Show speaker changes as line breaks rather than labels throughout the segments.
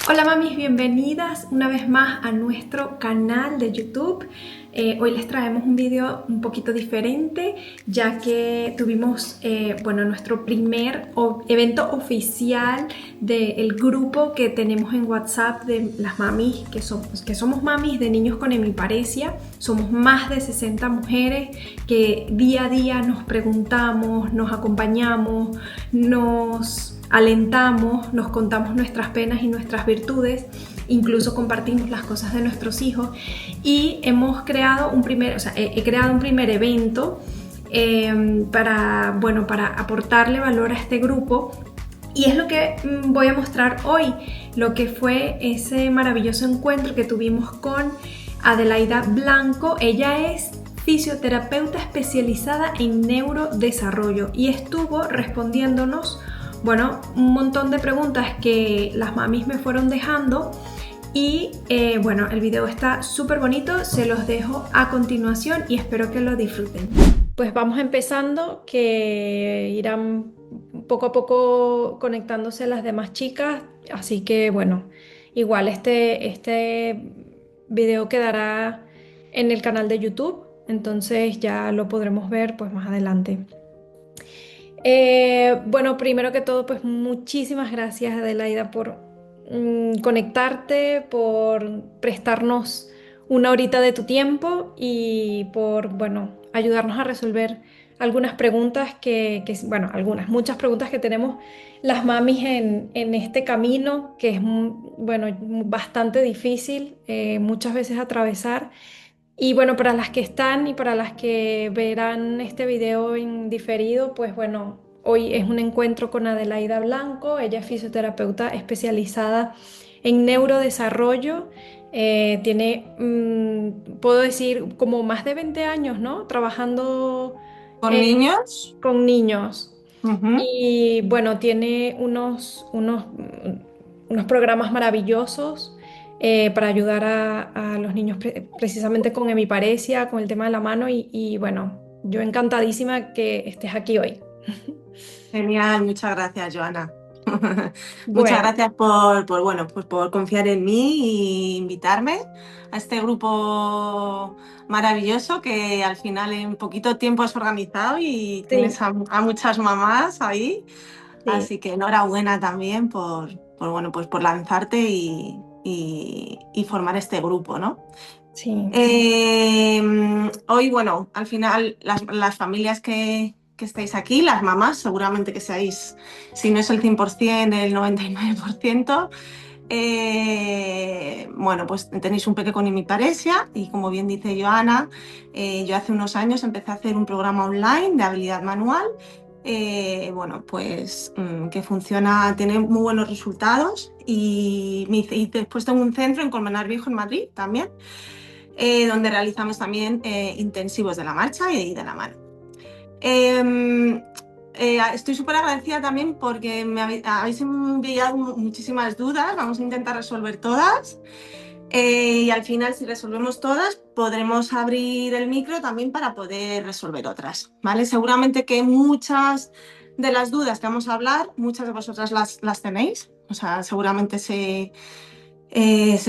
Hola mamis, bienvenidas una vez más a nuestro canal de YouTube. Hoy les traemos un video un poquito diferente, ya que tuvimos nuestro primer evento oficial del grupo que tenemos en WhatsApp de las mamis, que somos mamis de niños con hemiparesia. Somos más de 60 mujeres que día a día nos preguntamos, nos acompañamos, nos alentamos, nos contamos nuestras penas y nuestras virtudes, incluso compartimos las cosas de nuestros hijos, y hemos creado he creado un primer evento para aportarle valor a este grupo, y es lo que voy a mostrar hoy, lo que fue ese maravilloso encuentro que tuvimos con Adelaida Blanco. Ella es fisioterapeuta especializada en neurodesarrollo y estuvo respondiéndonos un montón de preguntas que las mamis me fueron dejando, y el video está súper bonito, se los dejo a continuación y espero que lo disfruten. Pues vamos empezando, que irán poco a poco conectándose las demás chicas, así que igual este video quedará en el canal de YouTube, entonces ya lo podremos ver pues más adelante. Primero que todo, pues muchísimas gracias, Adelaida, por conectarte, por prestarnos una horita de tu tiempo y por, ayudarnos a resolver algunas preguntas muchas preguntas que tenemos las mamis en este camino, que es, bastante difícil, muchas veces atravesar. Y para las que están y para las que verán este video en diferido, pues hoy es un encuentro con Adelaida Blanco. Ella es fisioterapeuta especializada en neurodesarrollo. Tiene, puedo decir, como más de 20 años, ¿no? Trabajando
¿Con niños?
con niños.
Ujú.
Y tiene unos programas maravillosos para ayudar a los niños precisamente con hemiparesia, con el tema de la mano, yo encantadísima que estés aquí hoy.
Genial, muchas gracias, Joana. Muchas
Bueno,
gracias por confiar en mí e invitarme a este grupo maravilloso que al final en poquito tiempo has organizado y
sí,
tienes a muchas mamás ahí.
sí,
Así que enhorabuena también por lanzarte y formar este grupo, ¿no?
sí,
Hoy, al final las familias que estáis aquí, las mamás, seguramente que seáis, si no es el 100%, el 99%, pues tenéis un peque con hemiparesia y como bien dice Joana, yo hace unos años empecé a hacer un programa online de habilidad manual, que funciona, tiene muy buenos resultados, y después tengo un centro en Colmenar Viejo, en Madrid también, donde realizamos también intensivos de la marcha y de la mano. Estoy súper agradecida también porque me habéis enviado muchísimas dudas, vamos a intentar resolver todas. Y al final, si resolvemos todas, podremos abrir el micro también para poder resolver otras, ¿vale? Seguramente que muchas de las dudas que vamos a hablar, muchas de vosotras las tenéis, o sea, seguramente se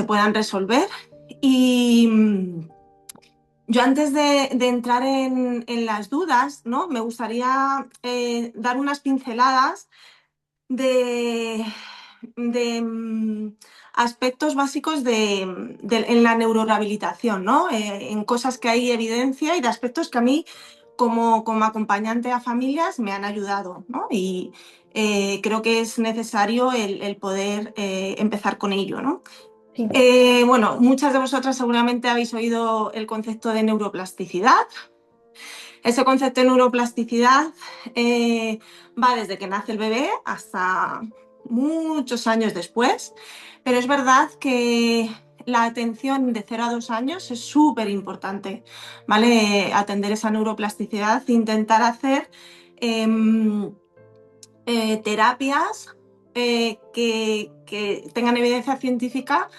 puedan resolver. Y yo antes de entrar en las dudas, ¿no? Me gustaría dar unas pinceladas de, de aspectos básicos en la neurorehabilitación, ¿no? En cosas que hay evidencia y de aspectos que a mí, como acompañante a familias, me han ayudado, ¿no? Y creo que es necesario el poder empezar con ello, ¿no?
sí,
Muchas de vosotras seguramente habéis oído el concepto de neuroplasticidad. Ese concepto de neuroplasticidad va desde que nace el bebé hasta muchos años después, pero es verdad que la atención de 0 a 2 años es súper importante, ¿vale? Atender esa neuroplasticidad e intentar hacer terapias que tengan evidencia científica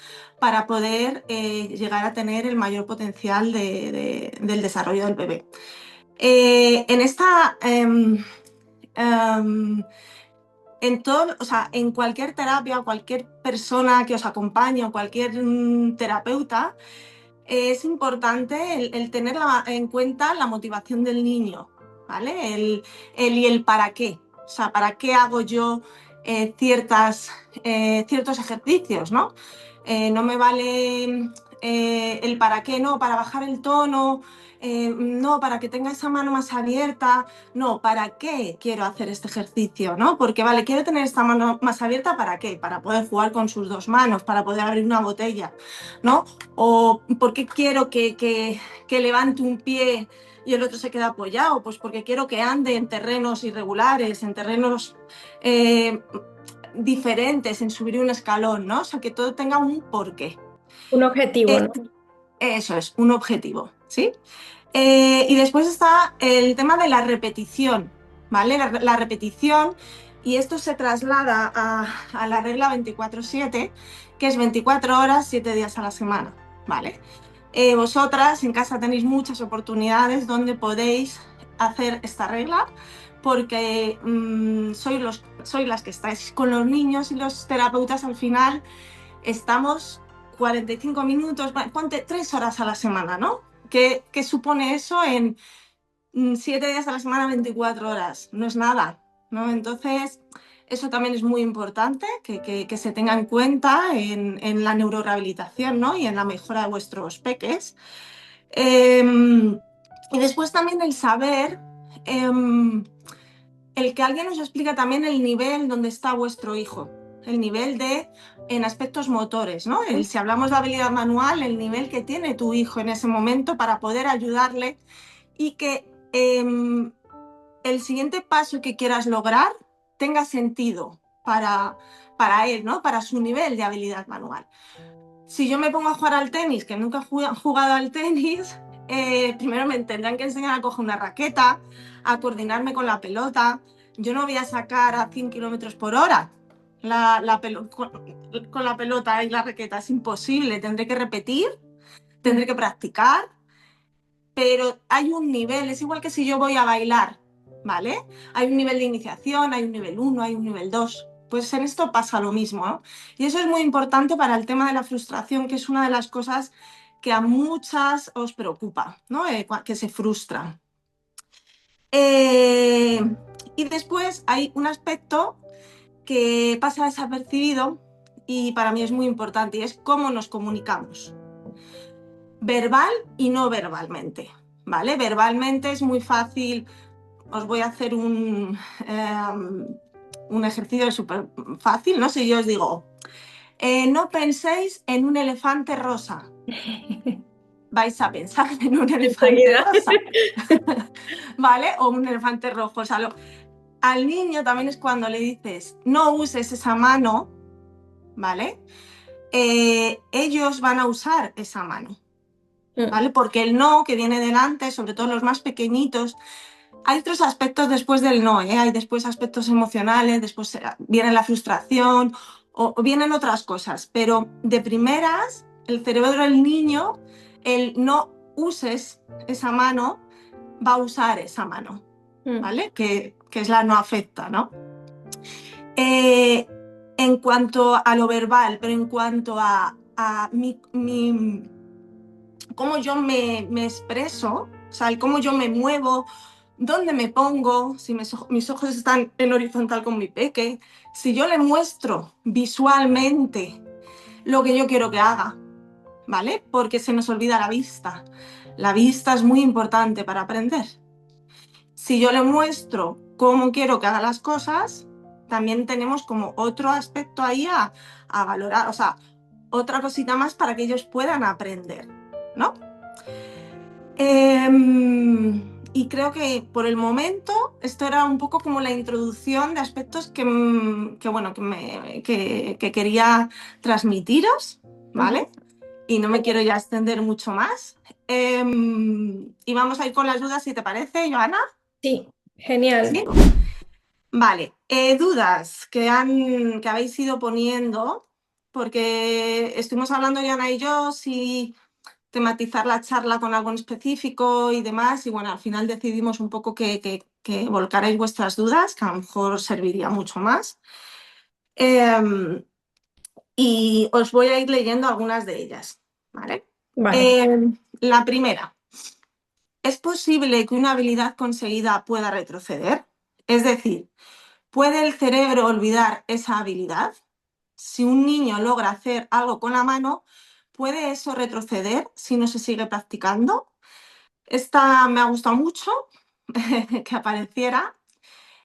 para poder llegar a tener el mayor potencial del desarrollo del bebé. En esta... en todo, o sea, en cualquier terapia, cualquier persona que os acompañe o cualquier terapeuta, es importante el tener en cuenta la motivación del niño, ¿vale? Y el para qué. O sea, ¿para qué hago yo ciertos ejercicios, ¿no? No me vale el para qué, no, para bajar el tono, no, para que tenga esa mano más abierta, no, ¿para qué quiero hacer este ejercicio? ¿No? Porque, vale, quiero tener esta mano más abierta, ¿para qué? Para poder jugar con sus dos manos, para poder abrir una botella, ¿no? O ¿por qué quiero que levante un pie y el otro se quede apoyado? Pues porque quiero que ande en terrenos irregulares, en terrenos diferentes, en subir un escalón, ¿no? O sea, que todo tenga un porqué.
Un objetivo, ¿no?
Eso es, un objetivo, ¿sí? Y después está el tema de la repetición, ¿vale? La repetición, y esto se traslada a la regla 24/7, que es 24 horas, 7 días a la semana, ¿vale? Vosotras en casa tenéis muchas oportunidades donde podéis hacer esta regla porque sois las que estáis con los niños y los terapeutas al final estamos 45 minutos, ponte 3 horas a la semana, ¿no? ¿Qué supone eso en 7 días a la semana, 24 horas? No es nada, ¿no? Entonces, eso también es muy importante que se tenga en cuenta en la neurorehabilitación, ¿no? Y en la mejora de vuestros peques. Y después también el saber, el que alguien os explique también el nivel donde está vuestro hijo, el nivel en aspectos motores, ¿no? Si hablamos de habilidad manual, el nivel que tiene tu hijo en ese momento para poder ayudarle y que el siguiente paso que quieras lograr tenga sentido para él, ¿no? Para su nivel de habilidad manual. Si yo me pongo a jugar al tenis, que nunca he jugado al tenis, primero me tendrán que enseñar a coger una raqueta, a coordinarme con la pelota. Yo no voy a sacar a 100 kilómetros por hora con la pelota y la raqueta, es imposible. Tendré que repetir, tendré que practicar, pero hay un nivel, es igual que si yo voy a bailar, ¿vale? Hay un nivel de iniciación, hay un nivel 1, hay un nivel 2. Pues en esto pasa lo mismo, ¿no? Y eso es muy importante para el tema de la frustración, que es una de las cosas que a muchas os preocupa, ¿no? Que se frustran. Y después hay un aspecto que pasa desapercibido y para mí es muy importante, y es cómo nos comunicamos, verbal y no verbalmente, ¿vale? Verbalmente es muy fácil. Os voy a hacer un ejercicio súper fácil, ¿no? Si yo os digo, no penséis en un elefante rosa, vais a pensar en un elefante rosa, ¿vale? O un elefante rojo. O sea, al niño también es cuando le dices, no uses esa mano, ¿vale? Ellos van a usar esa mano, ¿vale? Porque el no que viene delante, sobre todo los más pequeñitos, hay otros aspectos después del no, ¿eh? Hay después aspectos emocionales, después viene la frustración o vienen otras cosas, pero de primeras, el cerebro del niño, el no uses esa mano, va a usar esa mano, ¿vale? Que es la no afecta, ¿no? En cuanto a lo verbal, pero en cuanto a cómo yo me expreso, o sea, el cómo yo me muevo, dónde me pongo, si mis ojos están en horizontal con mi peque, si yo le muestro visualmente lo que yo quiero que haga, ¿vale? Porque se nos olvida la vista. La vista es muy importante para aprender. Si yo le muestro cómo quiero que haga las cosas, también tenemos como otro aspecto ahí a valorar, o sea, otra cosita más para que ellos puedan aprender, ¿no? Y creo que por el momento esto era un poco como la introducción de aspectos que quería transmitiros, ¿vale? Y no me quiero ya extender mucho más. Y vamos a ir con las dudas, si te parece, Joana.
Sí, genial.
¿Sí? Vale, dudas que habéis ido poniendo. porque estuvimos hablando Yana y yo si tematizar la charla con algo en específico y demás, y bueno, al final decidimos un poco que volcarais vuestras dudas, que a lo mejor serviría mucho más. Eh, y os voy a ir leyendo algunas de ellas, ¿vale?
Vale.
La primera, ¿es posible que una habilidad conseguida pueda retroceder? Es decir, ¿puede el cerebro olvidar esa habilidad? Si un niño logra hacer algo con la mano, ¿puede eso retroceder si no se sigue practicando? Esta me ha gustado mucho que apareciera.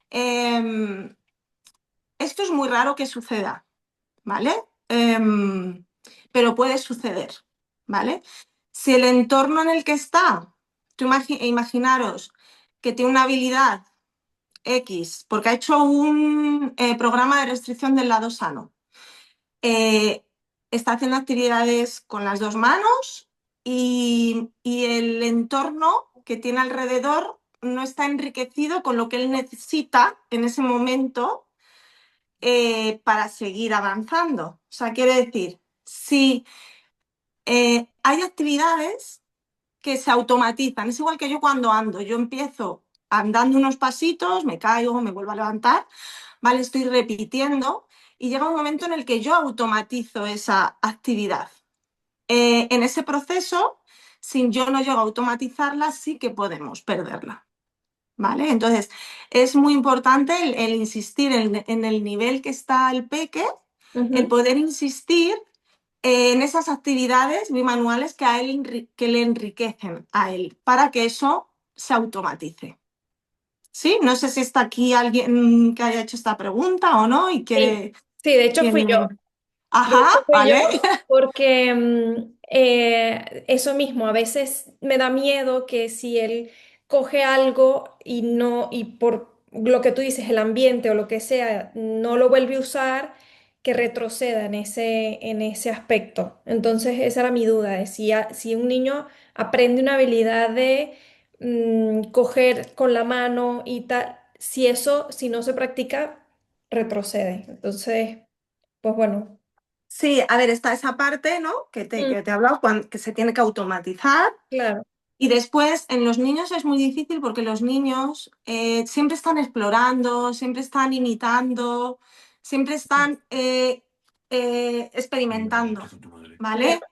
Eh, Esto es muy raro que suceda, ¿vale? Pero puede suceder, ¿vale? Si el entorno en el que está, imaginaros que tiene una habilidad X, porque ha hecho un programa de restricción del lado sano, eh, está haciendo actividades con las dos manos y el entorno que tiene alrededor no está enriquecido con lo que él necesita en ese momento para seguir avanzando. O sea, quiere decir, si hay actividades que se automatizan, es igual que yo cuando ando, yo empiezo andando unos pasitos, me caigo, me vuelvo a levantar, ¿vale? Estoy repitiendo y llega un momento en el que yo automatizo esa actividad. En ese proceso, si yo no llego a automatizarla, sí que podemos perderla. ¿Vale? Entonces, es muy importante el insistir en el nivel que está el peque, el
Ujú.
poder insistir en esas actividades bimanuales que le enriquecen a él para que eso se automatice. ¿Sí? No sé si está aquí alguien que haya hecho esta pregunta o no y
Sí,
quiere...
sí, de hecho fui yo.
Tiene...
De
Ajá,
hecho fui yo
vale.
porque eso mismo, a veces me da miedo que si él coge algo y no, y por lo que tú dices, el ambiente o lo que sea, no lo vuelve a usar, que retroceda en ese aspecto. Entonces, esa era mi duda, de si un niño aprende una habilidad de coger con la mano y tal, si eso, si no se practica, retrocede. Entonces, pues bueno.
Sí, a ver, está esa parte, ¿no?
Mm,
Que te he hablado, que se tiene que automatizar.
claro,
Y después, en los niños es muy difícil porque los niños siempre están explorando, siempre están imitando, siempre están experimentando, ¿vale?
claro.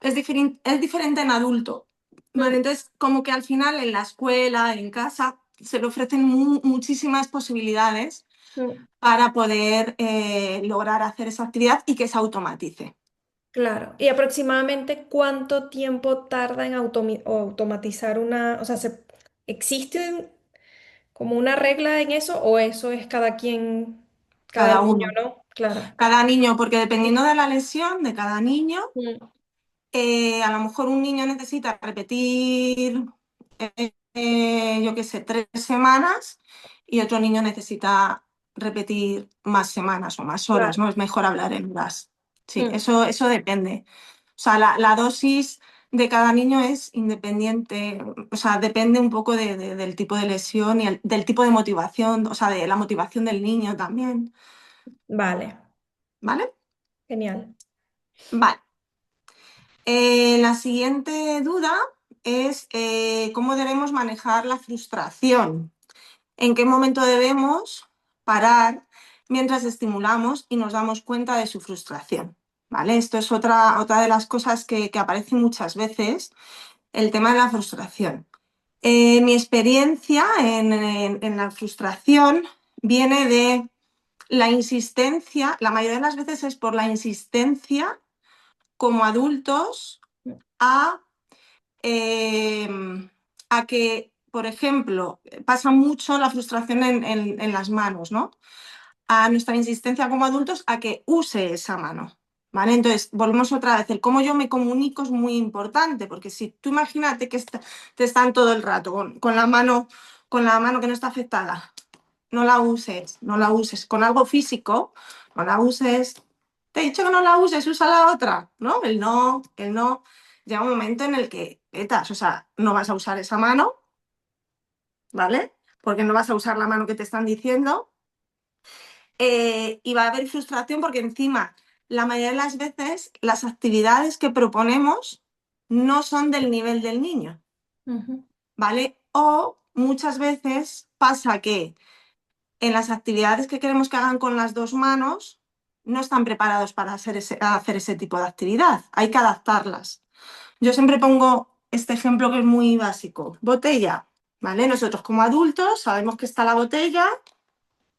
Es diferente en adulto, ¿vale?
Mm,
Entonces, como que al final en la escuela, en casa, se le ofrecen muchísimas posibilidades
mm,
para poder lograr hacer esa actividad y que se automatice.
claro. ¿Y aproximadamente cuánto tiempo tarda en automatizar una, o sea, ¿existe como una regla en eso o eso es cada quien, cada
Cada
niño,
uno.
¿no? Claro.
Cada niño, porque dependiendo de la lesión de cada niño,
Mm,
a lo mejor un niño necesita repetir, yo qué sé, 3 semanas y otro niño necesita repetir más semanas o más horas,
claro.
¿no? Es mejor hablar en horas. Sí,
Mm,
eso depende. O sea, la dosis de cada niño es independiente, o sea, depende un poco del tipo de lesión y del tipo de motivación, o sea, de la motivación del niño también,
vale,
¿vale?
genial.
Vale. La siguiente duda es cómo debemos manejar la frustración. ¿En qué momento debemos parar mientras estimulamos y nos damos cuenta de su frustración? ¿Vale? Esto es otra de las cosas que aparece muchas veces, el tema de la frustración. Mi experiencia en la frustración viene de la insistencia, la mayoría de las veces es por la insistencia como adultos
Mm,
a, eh, a que, por ejemplo, pasa mucho la frustración en las manos, ¿no? A nuestra insistencia como adultos a que use esa mano, ¿vale? Entonces, volvemos otra vez, el cómo yo me comunico es muy importante, porque si tú imagínate que te están todo el rato con la mano que no está afectada, no la uses, no la uses, con algo físico, no la uses, te he dicho que no la uses, usa la otra, ¿no? El no, llega un momento en el que, petas, o sea, no vas a usar esa mano, ¿vale? Porque no vas a usar la mano que te están diciendo y va a haber frustración porque encima la mayoría de las veces las actividades que proponemos no son del nivel del niño,
Ujú.
¿vale? O muchas veces pasa que en las actividades que queremos que hagan con las dos manos no están preparados para hacer ese tipo de actividad. Hay que adaptarlas. Yo siempre pongo este ejemplo que es muy básico. Botella, ¿vale? Nosotros como adultos sabemos que está la botella.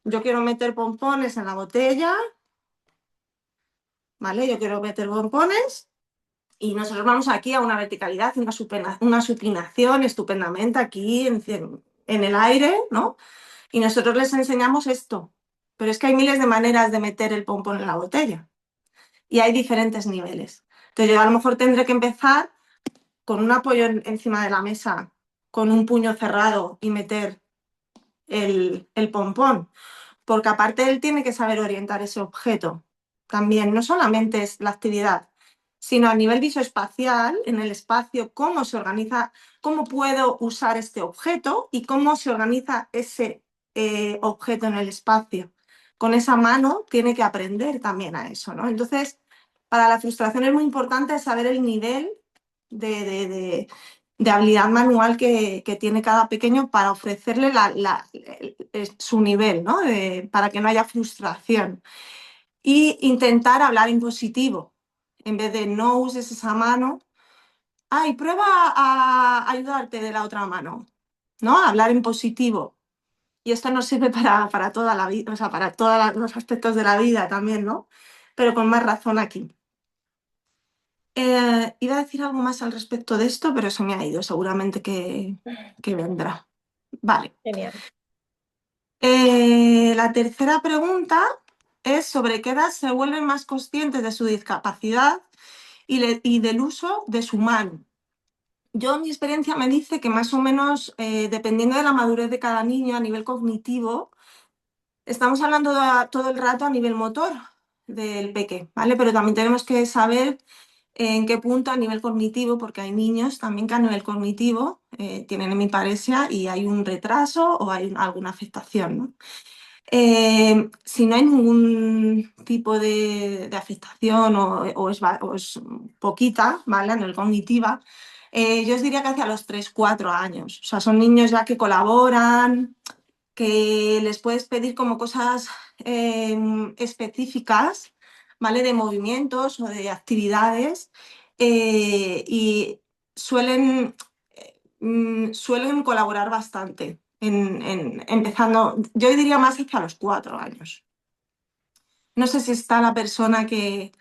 Yo quiero meter pompones en la botella, ¿vale? Yo quiero meter pompones y nosotros vamos aquí a una verticalidad, una supinación estupendamente aquí en el aire, ¿no? Y nosotros les enseñamos esto. Pero es que hay miles de maneras de meter el pompón en la botella y hay diferentes niveles. Entonces yo a lo mejor tendré que empezar con un apoyo encima de la mesa, con un puño cerrado y meter el pompón, porque aparte él tiene que saber orientar ese objeto. También no solamente es la actividad, sino a nivel visoespacial, en el espacio, cómo se organiza, cómo puedo usar este objeto y cómo se organiza ese objeto en el espacio. Con esa mano tiene que aprender también a eso, ¿no? Entonces, para la frustración es muy importante saber el nivel de, de, de, de habilidad manual que tiene cada pequeño para ofrecerle su nivel, ¿no? Para que no haya frustración. Y intentar hablar en positivo, en vez de no uses esa mano. Ay, prueba a ayudarte de la otra mano, ¿no? Hablar en positivo. Y esto nos sirve para toda la vida, o sea, para todos los aspectos de la vida también, ¿no? Pero con más razón aquí. Iba a decir algo más al respecto de esto, pero se me ha ido, seguramente que vendrá. Vale.
Genial.
La tercera pregunta es sobre qué edad se vuelven más conscientes de su discapacidad y del uso de su mano. Yo, mi experiencia me dice que más o menos, dependiendo de la madurez de cada niño a nivel cognitivo, estamos hablando todo el rato a nivel motor del peque, ¿vale? Pero también tenemos que saber en qué punto a nivel cognitivo, porque hay niños también que a nivel cognitivo tienen hemiparesia y hay un retraso o hay alguna afectación, ¿no? Si no hay ningún tipo de afectación o es poquita, ¿vale? A nivel cognitiva, yo os diría que hacia los 3 4 años. O sea, son niños ya que colaboran, que les puedes pedir como cosas específicas, ¿vale? De movimientos o de actividades y suelen, suelen colaborar bastante, empezando, yo diría más hacia los 4 años. No sé si está la persona que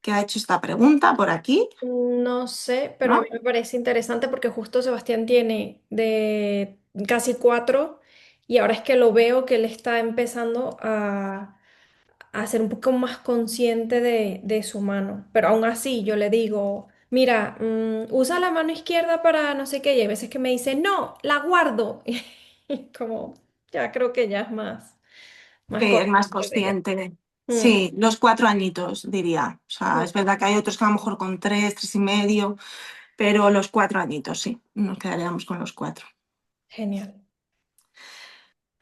ha hecho esta pregunta por aquí,
No sé, pero a mí
¿no?
me parece interesante porque justo Sebastián tiene de casi 4 y ahora es que lo veo que él está empezando a ser un poco más consciente de su mano. Pero aún así yo le digo, mira, usa la mano izquierda para no sé qué y hay veces que me dice, no, la guardo. Y como, ya creo que ya es más
Sí, es más
consciente de ella.
consciente.
Mm,
Sí, los 4 añitos, diría. O sea,
mm,
es verdad que hay otros que a lo mejor con 3 3 y medio, pero los 4 añitos, sí, nos quedaríamos con los 4.
genial.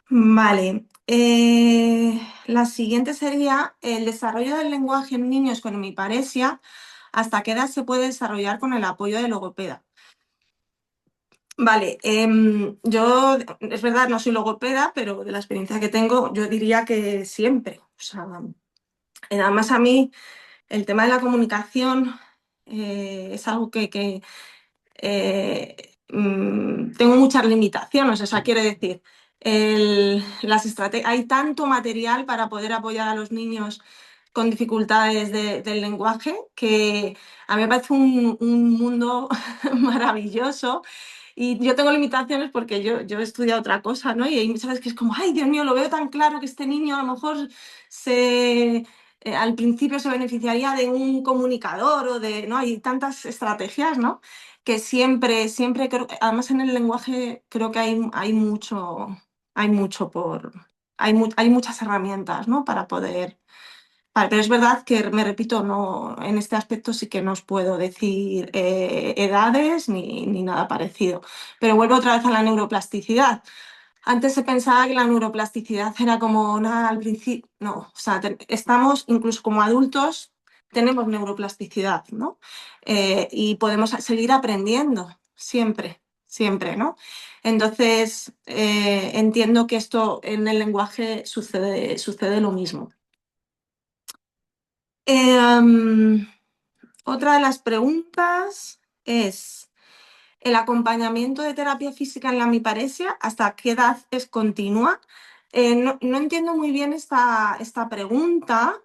Vale. La siguiente sería el desarrollo del lenguaje en niños con hemiparesia. ¿Hasta qué edad se puede desarrollar con el apoyo de logopeda? Vale, yo es verdad, no soy logopeda, pero de la experiencia que tengo, yo diría que siempre. O sea, además a mí el tema de la comunicación es algo que tengo muchas limitaciones. O sea, quiero decir, hay tanto material para poder apoyar a los niños con dificultades del lenguaje que a mí me parece un mundo maravilloso. Y yo tengo limitaciones porque yo he estudiado otra cosa, ¿no? Y hay muchas veces que es como, ay, Dios mío, lo veo tan claro que este niño a lo mejor al principio se beneficiaría de un comunicador o de, ¿no? Hay tantas estrategias, ¿no? Que siempre creo, además en el lenguaje creo que hay mucho hay muchas herramientas, ¿no? Para poder. Vale, pero es verdad que, me repito, no, en este aspecto sí que no os puedo decir edades ni nada parecido. Pero vuelvo otra vez a la neuroplasticidad. Antes se pensaba que la neuroplasticidad era como nada al principio. No, o sea, estamos incluso como adultos, tenemos neuroplasticidad, ¿no? Y podemos seguir aprendiendo siempre, siempre, ¿no? Entonces, entiendo que esto en el lenguaje sucede lo mismo. Eh, Otra de las preguntas es, ¿el acompañamiento de terapia física en la hemiparesia, hasta qué edad es continua? No entiendo muy bien esta pregunta.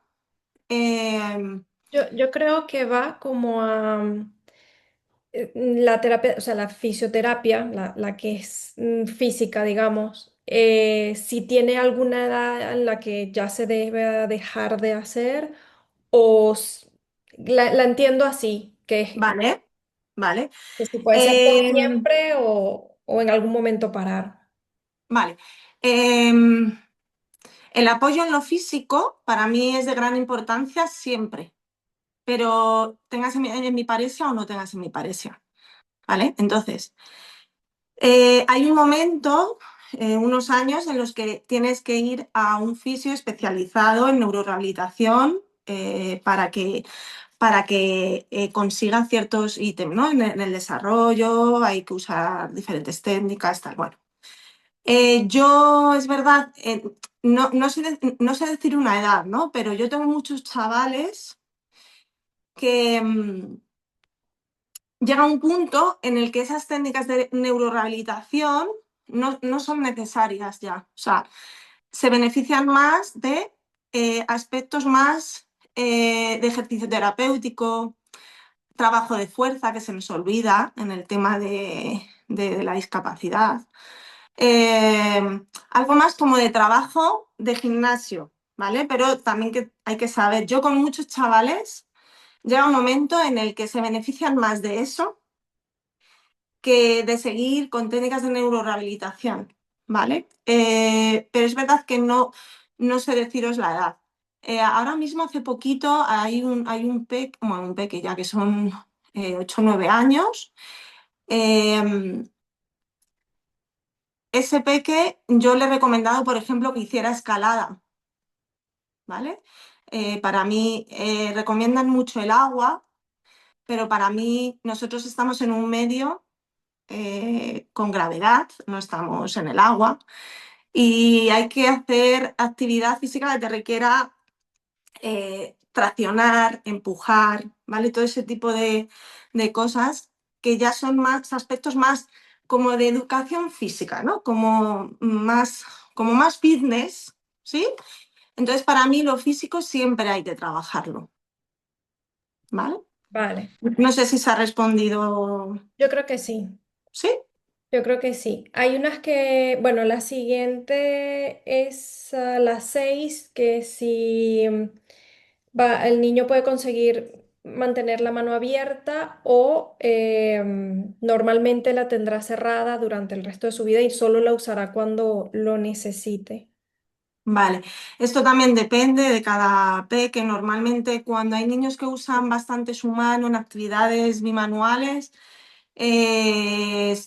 Eh,
Yo creo que va como a la terapia, o sea, la fisioterapia, la que es física, digamos, si tiene alguna edad en la que ya se debe dejar de hacer o la entiendo así,
vale, vale.
que si puede ser por
Eh,
siempre o en algún momento parar.
vale. Eh, el apoyo en lo físico para mí es de gran importancia siempre, pero tengas en mi paresia o no tengas en mi paresia, ¿vale? Entonces, hay un momento, unos años, en los que tienes que ir a un fisio especializado en neurorehabilitación para que consiga ciertos ítems, ¿no? En el desarrollo hay que usar diferentes técnicas, tal. Bueno, yo es verdad, no sé decir una edad, ¿no? Pero yo tengo muchos chavales que llega un punto en el que esas técnicas de neurorehabilitación no son necesarias ya. O sea, se benefician más de aspectos más de ejercicio terapéutico, trabajo de fuerza que se nos olvida en el tema de la discapacidad. Algo más como de trabajo de gimnasio, ¿vale? Pero también que hay que saber, yo con muchos chavales llega un momento en el que se benefician más de eso que de seguir con técnicas de neurorehabilitación, ¿vale? Pero es verdad que no sé deciros la edad. Ahora mismo, hace poquito, hay un PEC, bueno, un peque ya que son 8 o 9 años. Eh, Ese peque yo le he recomendado, por ejemplo, que hiciera escalada, ¿vale? Para mí recomiendan mucho el agua, pero para mí nosotros estamos en un medio con gravedad, no estamos en el agua, y hay que hacer actividad física que te requiera traccionar, empujar, ¿vale? Todo ese tipo de cosas que ya son más aspectos más como de educación física, ¿no? Como más fitness, ¿sí? Entonces, para mí lo físico siempre hay que trabajarlo, ¿vale?
Vale,
No sé si se ha respondido.
yo creo que sí.
¿Sí?
Yo creo que sí. Hay unas que, bueno, la siguiente es a las 6, que si el niño puede conseguir mantener la mano abierta o normalmente la tendrá cerrada durante el resto de su vida y solo la usará cuando lo necesite.
Vale, esto también depende de cada peque. Normalmente cuando hay niños que usan bastante su mano en actividades bimanuales,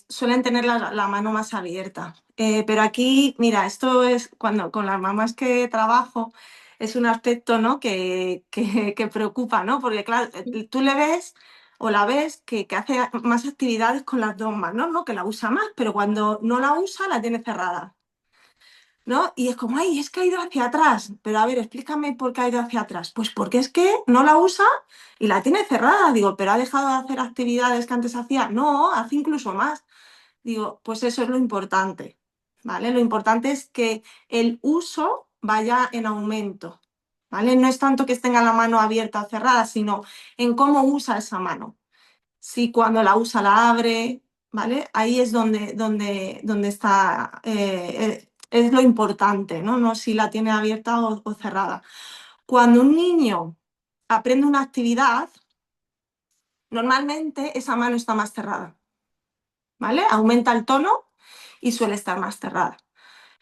suelen tener la mano más abierta. Pero aquí, mira, esto es cuando con las mamás que trabajo, es un aspecto, ¿no? que preocupa, ¿no? Porque claro, tú le ves o la ves que hace más actividades con las dos manos, ¿no? Que la usa más, pero cuando no la usa la tiene cerrada. ¿No? Y es como, ay, es que ha ido hacia atrás. Pero a ver, explícame por qué ha ido hacia atrás. Pues porque es que no la usa y la tiene cerrada. Digo, pero ha dejado de hacer actividades que antes hacía. No, hace incluso más. Digo, pues eso es lo importante, ¿vale? Lo importante es que el uso vaya en aumento, ¿vale? No es tanto que tenga la mano abierta o cerrada, sino en cómo usa esa mano. Si cuando la usa la abre, ¿vale? Ahí es donde está, es lo importante, ¿no? No si la tiene abierta o cerrada. Cuando un niño aprende una actividad, normalmente esa mano está más cerrada, ¿vale? Aumenta el tono y suele estar más cerrada.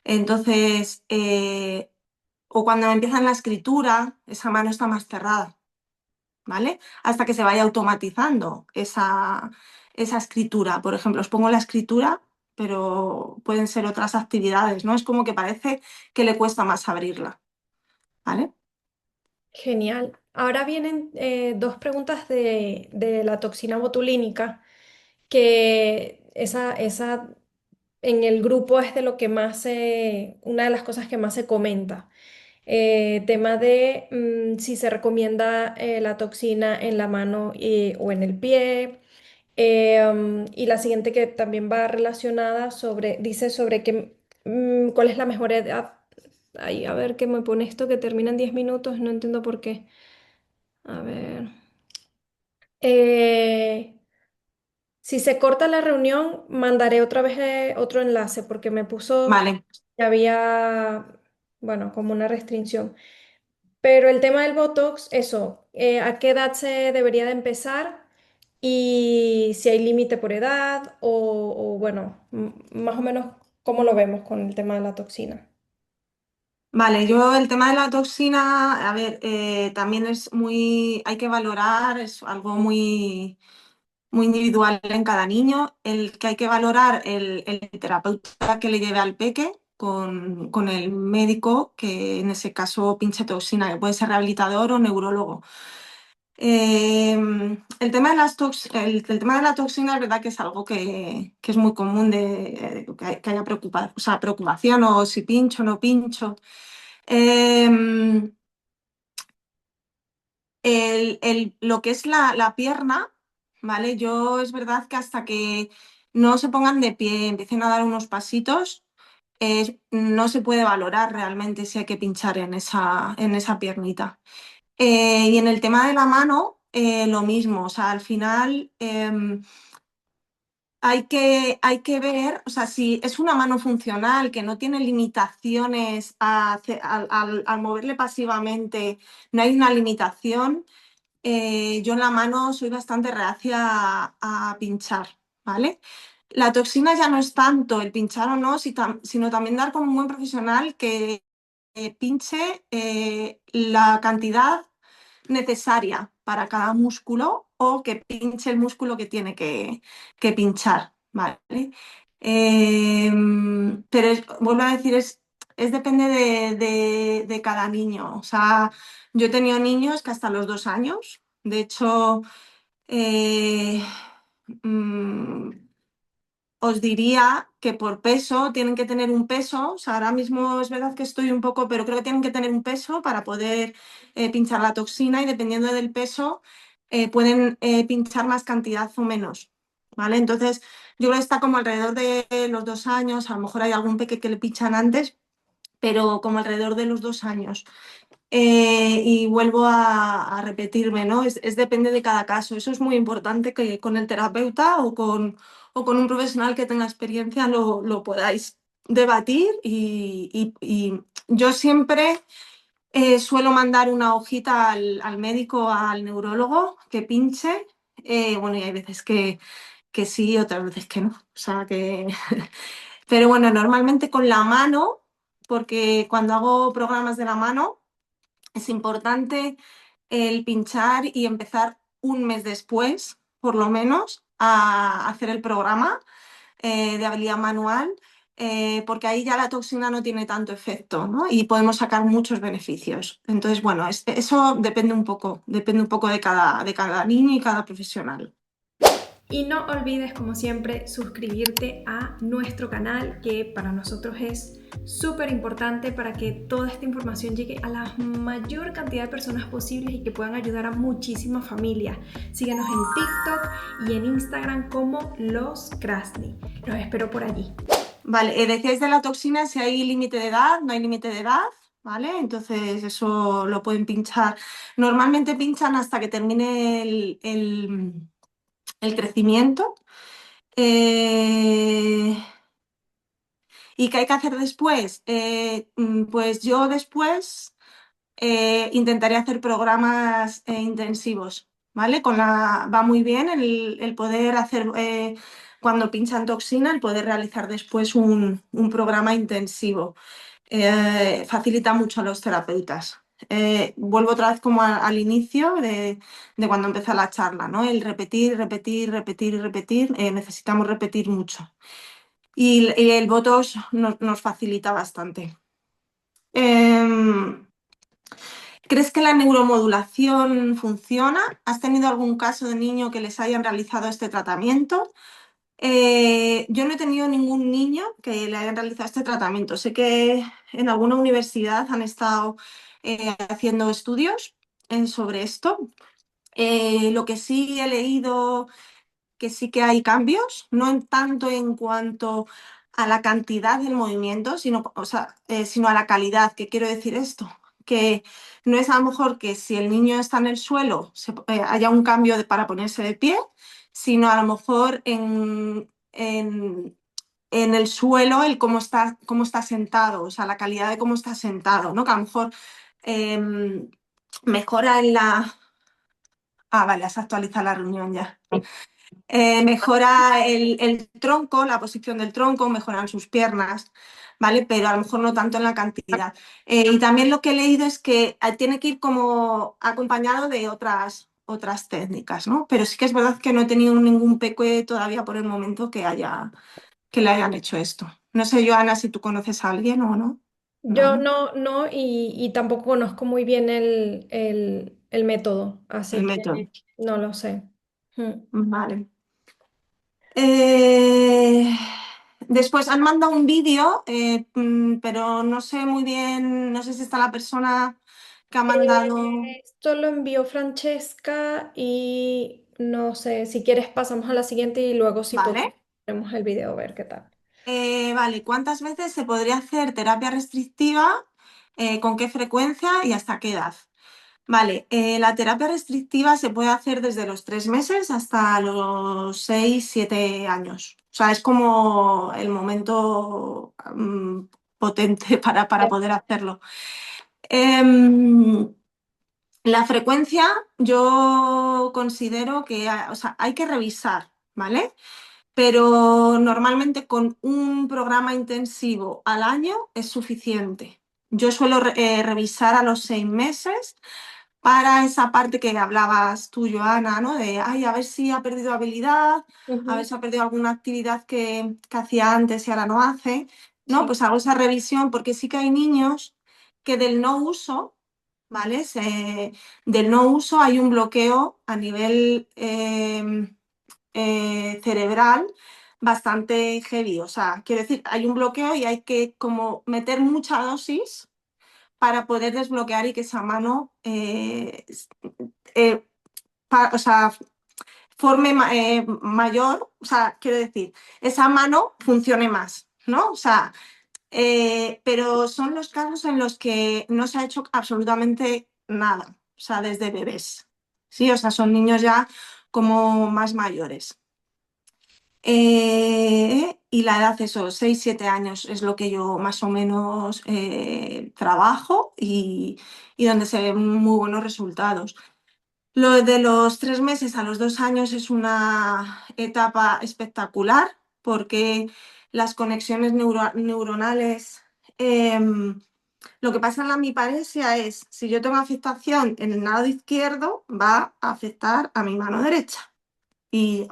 Entonces, o cuando empiezan la escritura, esa mano está más cerrada. ¿Vale? Hasta que se vaya automatizando esa escritura. Por ejemplo, os pongo la escritura, pero pueden ser otras actividades, ¿no? Es como que parece que le cuesta más abrirla, ¿vale?
Genial. Ahora vienen dos preguntas de la toxina botulínica, que esa en el grupo es de lo que más una de las cosas que más se comenta. Tema de si se recomienda la toxina en la mano o en el pie. Y la siguiente que también va relacionada dice sobre cuál es la mejor edad. Ay, a ver qué me pone esto que termina en 10 minutos, no entiendo por qué. A ver. Eh, si se corta la reunión, mandaré otra vez otro enlace porque me puso
Vale,
que había, bueno, como una restricción. Pero el tema del Botox, eso, ¿a qué edad se debería de empezar? Y si hay límite por edad o bueno, más o menos cómo lo vemos con el tema de la toxina.
vale, yo el tema de la toxina, a ver, también es muy, hay que valorar, es algo muy, muy individual en cada niño, el que hay que valorar el terapeuta que le lleve al peque con el médico, que en ese caso pinche toxina, que puede ser rehabilitador o neurólogo. El tema de el tema de la toxina es verdad que es algo que es muy común que haya o sea, preocupación o si pincho o no pincho. Em, lo que es la pierna, ¿vale? Yo es verdad que hasta que no se pongan de pie, empiecen a dar unos pasitos, no se puede valorar realmente si hay que pinchar en esa piernita. Y en el tema de la mano, lo mismo, o sea, al final hay que ver, o sea, si es una mano funcional que no tiene limitaciones al moverle pasivamente, no hay una limitación, yo en la mano soy bastante reacia a pinchar, ¿vale? La toxina ya no es tanto el pinchar o no, sino también dar con un buen profesional que pinche la cantidad necesaria para cada músculo o que pinche el músculo que tiene que pinchar, ¿vale? Pero vuelvo a decir, es depende de cada niño. O sea, yo he tenido niños que hasta los 2 años, de hecho, eh, mm, os diría que por peso tienen que tener un peso, o sea, ahora mismo es verdad que estoy un poco, pero creo que tienen que tener un peso para poder pinchar la toxina y dependiendo del peso pueden pinchar más cantidad o menos, ¿vale? Entonces, yo creo que está como alrededor de los 2 años, a lo mejor hay algún peque que le pinchan antes, pero como alrededor de los 2 años. Y vuelvo a repetirme, ¿no? Depende de cada caso. Eso es muy importante que con el terapeuta o con un profesional que tenga experiencia lo podáis debatir y yo siempre suelo mandar una hojita al médico, al neurólogo que pinche. Bueno, y hay veces que sí, otras veces que no. O sea que... Pero bueno, normalmente con la mano, porque cuando hago programas de la mano, es importante el pinchar y empezar un mes después, por lo menos, a hacer el programa de habilidad manual, porque ahí ya la toxina no tiene tanto efecto, ¿no? Y podemos sacar muchos beneficios. Entonces, bueno, eso depende un poco de cada niño y cada profesional.
Y no olvides, como siempre, suscribirte a nuestro canal, que para nosotros es súper importante para que toda esta información llegue a la mayor cantidad de personas posibles y que puedan ayudar a muchísimas familias. Síguenos en TikTok y en Instagram como Los Krasny. Los espero por allí.
Vale, decíais de la toxina si hay límite de edad, no hay límite de edad, ¿vale? Entonces eso lo pueden pinchar. Normalmente pinchan hasta que termine el crecimiento. Eh, ¿Y qué hay que hacer después? Pues yo después intentaré hacer programas intensivos, ¿vale? Va muy bien el poder hacer, cuando pinchan toxina, el poder realizar después un programa intensivo. Facilita mucho a los terapeutas. Vuelvo otra vez como al inicio de cuando empezó la charla, ¿no? El repetir, repetir, repetir y repetir. Necesitamos repetir mucho. Y el Botox nos facilita bastante. ¿Crees que la neuromodulación funciona? ¿Has tenido algún caso de niño que les hayan realizado este tratamiento? Yo no he tenido ningún niño que le hayan realizado este tratamiento. Sé que en alguna universidad han estado haciendo estudios sobre esto. Lo que sí he leído que sí que hay cambios, no en tanto en cuanto a la cantidad del movimiento, sino, o sea, sino a la calidad. ¿Qué quiero decir esto? Que no es a lo mejor que si el niño está en el suelo haya un cambio para ponerse de pie, sino a lo mejor en el suelo el cómo está sentado, o sea, la calidad de cómo está sentado, ¿no? Que a lo mejor mejora en la... Ah, vale, has actualizado la reunión ya. Mejora el tronco, la posición del tronco, mejoran sus piernas, ¿vale? Pero a lo mejor no tanto en la cantidad. Y también lo que he leído es que tiene que ir como acompañado de otras técnicas, ¿no? Pero sí que es verdad que no he tenido ningún peque todavía por el momento que le hayan hecho esto. No sé, Joana, si tú conoces a alguien o no. No,
Yo
¿no?
no, y tampoco conozco muy bien el método,
El
así que
método.
no lo sé. Mm.
Vale. Eh, Después han mandado un vídeo, pero no sé muy bien, no sé si está la persona que ha mandado.
Esto lo envió Francesca y no sé, si quieres pasamos a la siguiente y luego si
Vale.
ponemos el video a ver qué tal.
Vale, ¿cuántas veces se podría hacer terapia restrictiva? ¿Con qué frecuencia y hasta qué edad? Vale, la terapia restrictiva se puede hacer desde los 3 meses hasta los 6, 7 años. O sea, es como el momento potente para poder hacerlo. Em, la frecuencia yo considero que o sea, hay que revisar, ¿vale? Pero normalmente con un programa intensivo al año es suficiente. Yo suelo revisar a los 6 meses para esa parte que hablabas tú, Joana, ¿no? De, ay, a ver si ha perdido habilidad, a ver
Ujú.
si ha perdido alguna actividad que hacía antes y ahora no hace, ¿no?
Sí.
Pues hago esa revisión porque sí que hay niños que del no uso, ¿vale? Del no uso hay un bloqueo a nivel cerebral bastante heavy. O sea, quiero decir, hay un bloqueo y hay que como meter mucha dosis para poder desbloquear y que esa mano eh, o sea, forme mayor, o sea, quiero decir, esa mano funcione más, ¿no? O sea, pero son los casos en los que no se ha hecho absolutamente nada, o sea, desde bebés, ¿sí? O sea, son niños ya como más mayores. Y la edad, eso, 6, 7 años es lo que yo más o menos trabajo y donde se ven muy buenos resultados. Lo de los 3 meses a los 2 años es una etapa espectacular porque las conexiones neuronales, lo que pasa en la miparesia es, si yo tengo afectación en el lado izquierdo, va a afectar a mi mano derecha. Y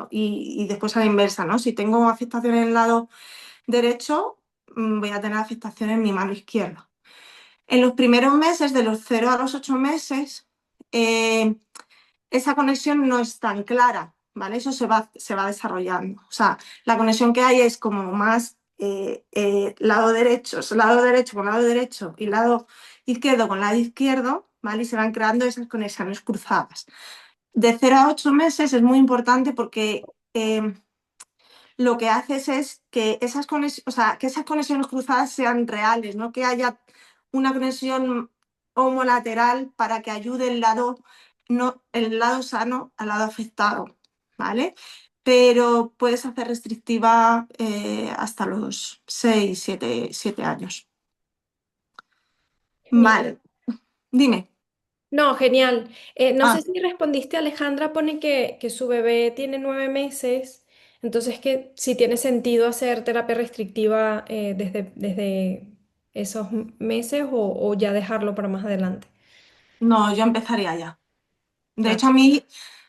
después a la inversa, ¿no? Si tengo afectación en el lado derecho, voy a tener afectación en mi mano izquierda. En los primeros meses, de los 0 a los 8 meses, eh, esa conexión no es tan clara, ¿vale? Eso se va desarrollando. O sea, la conexión que hay es como más lado derecho con lado derecho y lado izquierdo con lado izquierdo, ¿vale? Y se van creando esas conexiones cruzadas. De 0 a 8 meses es muy importante porque lo que haces es que o sea, que esas conexiones cruzadas sean reales, no que haya una conexión homolateral para que ayude el lado sano al lado afectado, ¿vale? Pero puedes hacer restrictiva hasta los 6, 7 años.
Genial.
Vale, dime.
No, genial. No sé
Ah,
si respondiste, Alejandra pone que su bebé tiene 9 meses, entonces que si tiene sentido hacer terapia restrictiva desde esos meses o ya dejarlo para más adelante.
no, yo empezaría ya. De
Ah,
hecho, a mí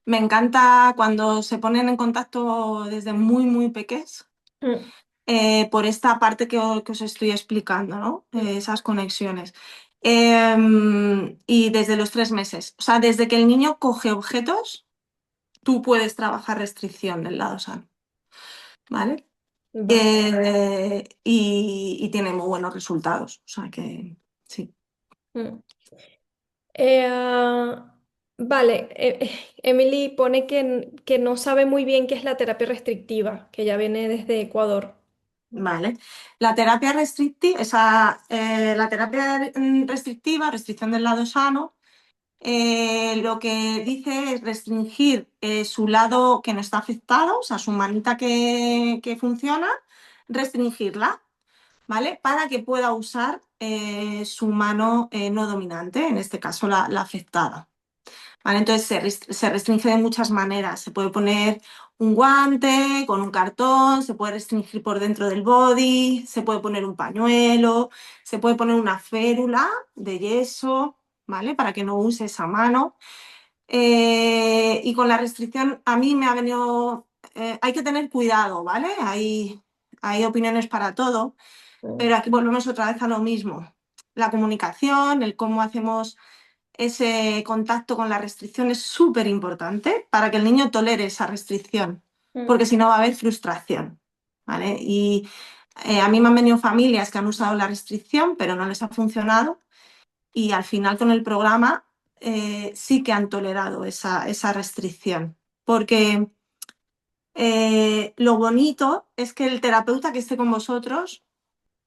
me encanta cuando se ponen en contacto desde muy, muy pequeños
mm,
por esta parte que os estoy explicando, ¿no?
mm.
Esas conexiones. Y desde los 3 meses. O sea, desde que el niño coge objetos, tú puedes trabajar restricción del lado sano, ¿vale?
Vale.
Y tiene muy buenos resultados. O sea que sí.
Mm. Vale, Emily pone que no sabe muy bien qué es la terapia restrictiva, que ya viene desde Ecuador.
Vale. La terapia restrictiva, la terapia restrictiva, restricción del lado sano, lo que dice es restringir su lado que no está afectado, o sea, su manita que funciona, restringirla, ¿vale? Para que pueda usar su mano no dominante, en este caso la afectada. ¿Vale? Entonces se restringe de muchas maneras. Se puede poner un guante con un cartón, se puede restringir por dentro del body, se puede poner un pañuelo, se puede poner una férula de yeso, ¿vale? Para que no use esa mano. Y con la restricción a mí me ha venido, hay que tener cuidado, ¿vale? Hay opiniones para todo,
Mm,
pero aquí volvemos otra vez a lo mismo. La comunicación, el cómo hacemos ese contacto con la restricción es súper importante para que el niño tolere esa restricción,
mm,
porque si no va a haber frustración, ¿vale? Y a mí me han venido familias que han usado la restricción, pero no les ha funcionado y al final con el programa sí que han tolerado esa restricción, porque lo bonito es que el terapeuta que esté con vosotros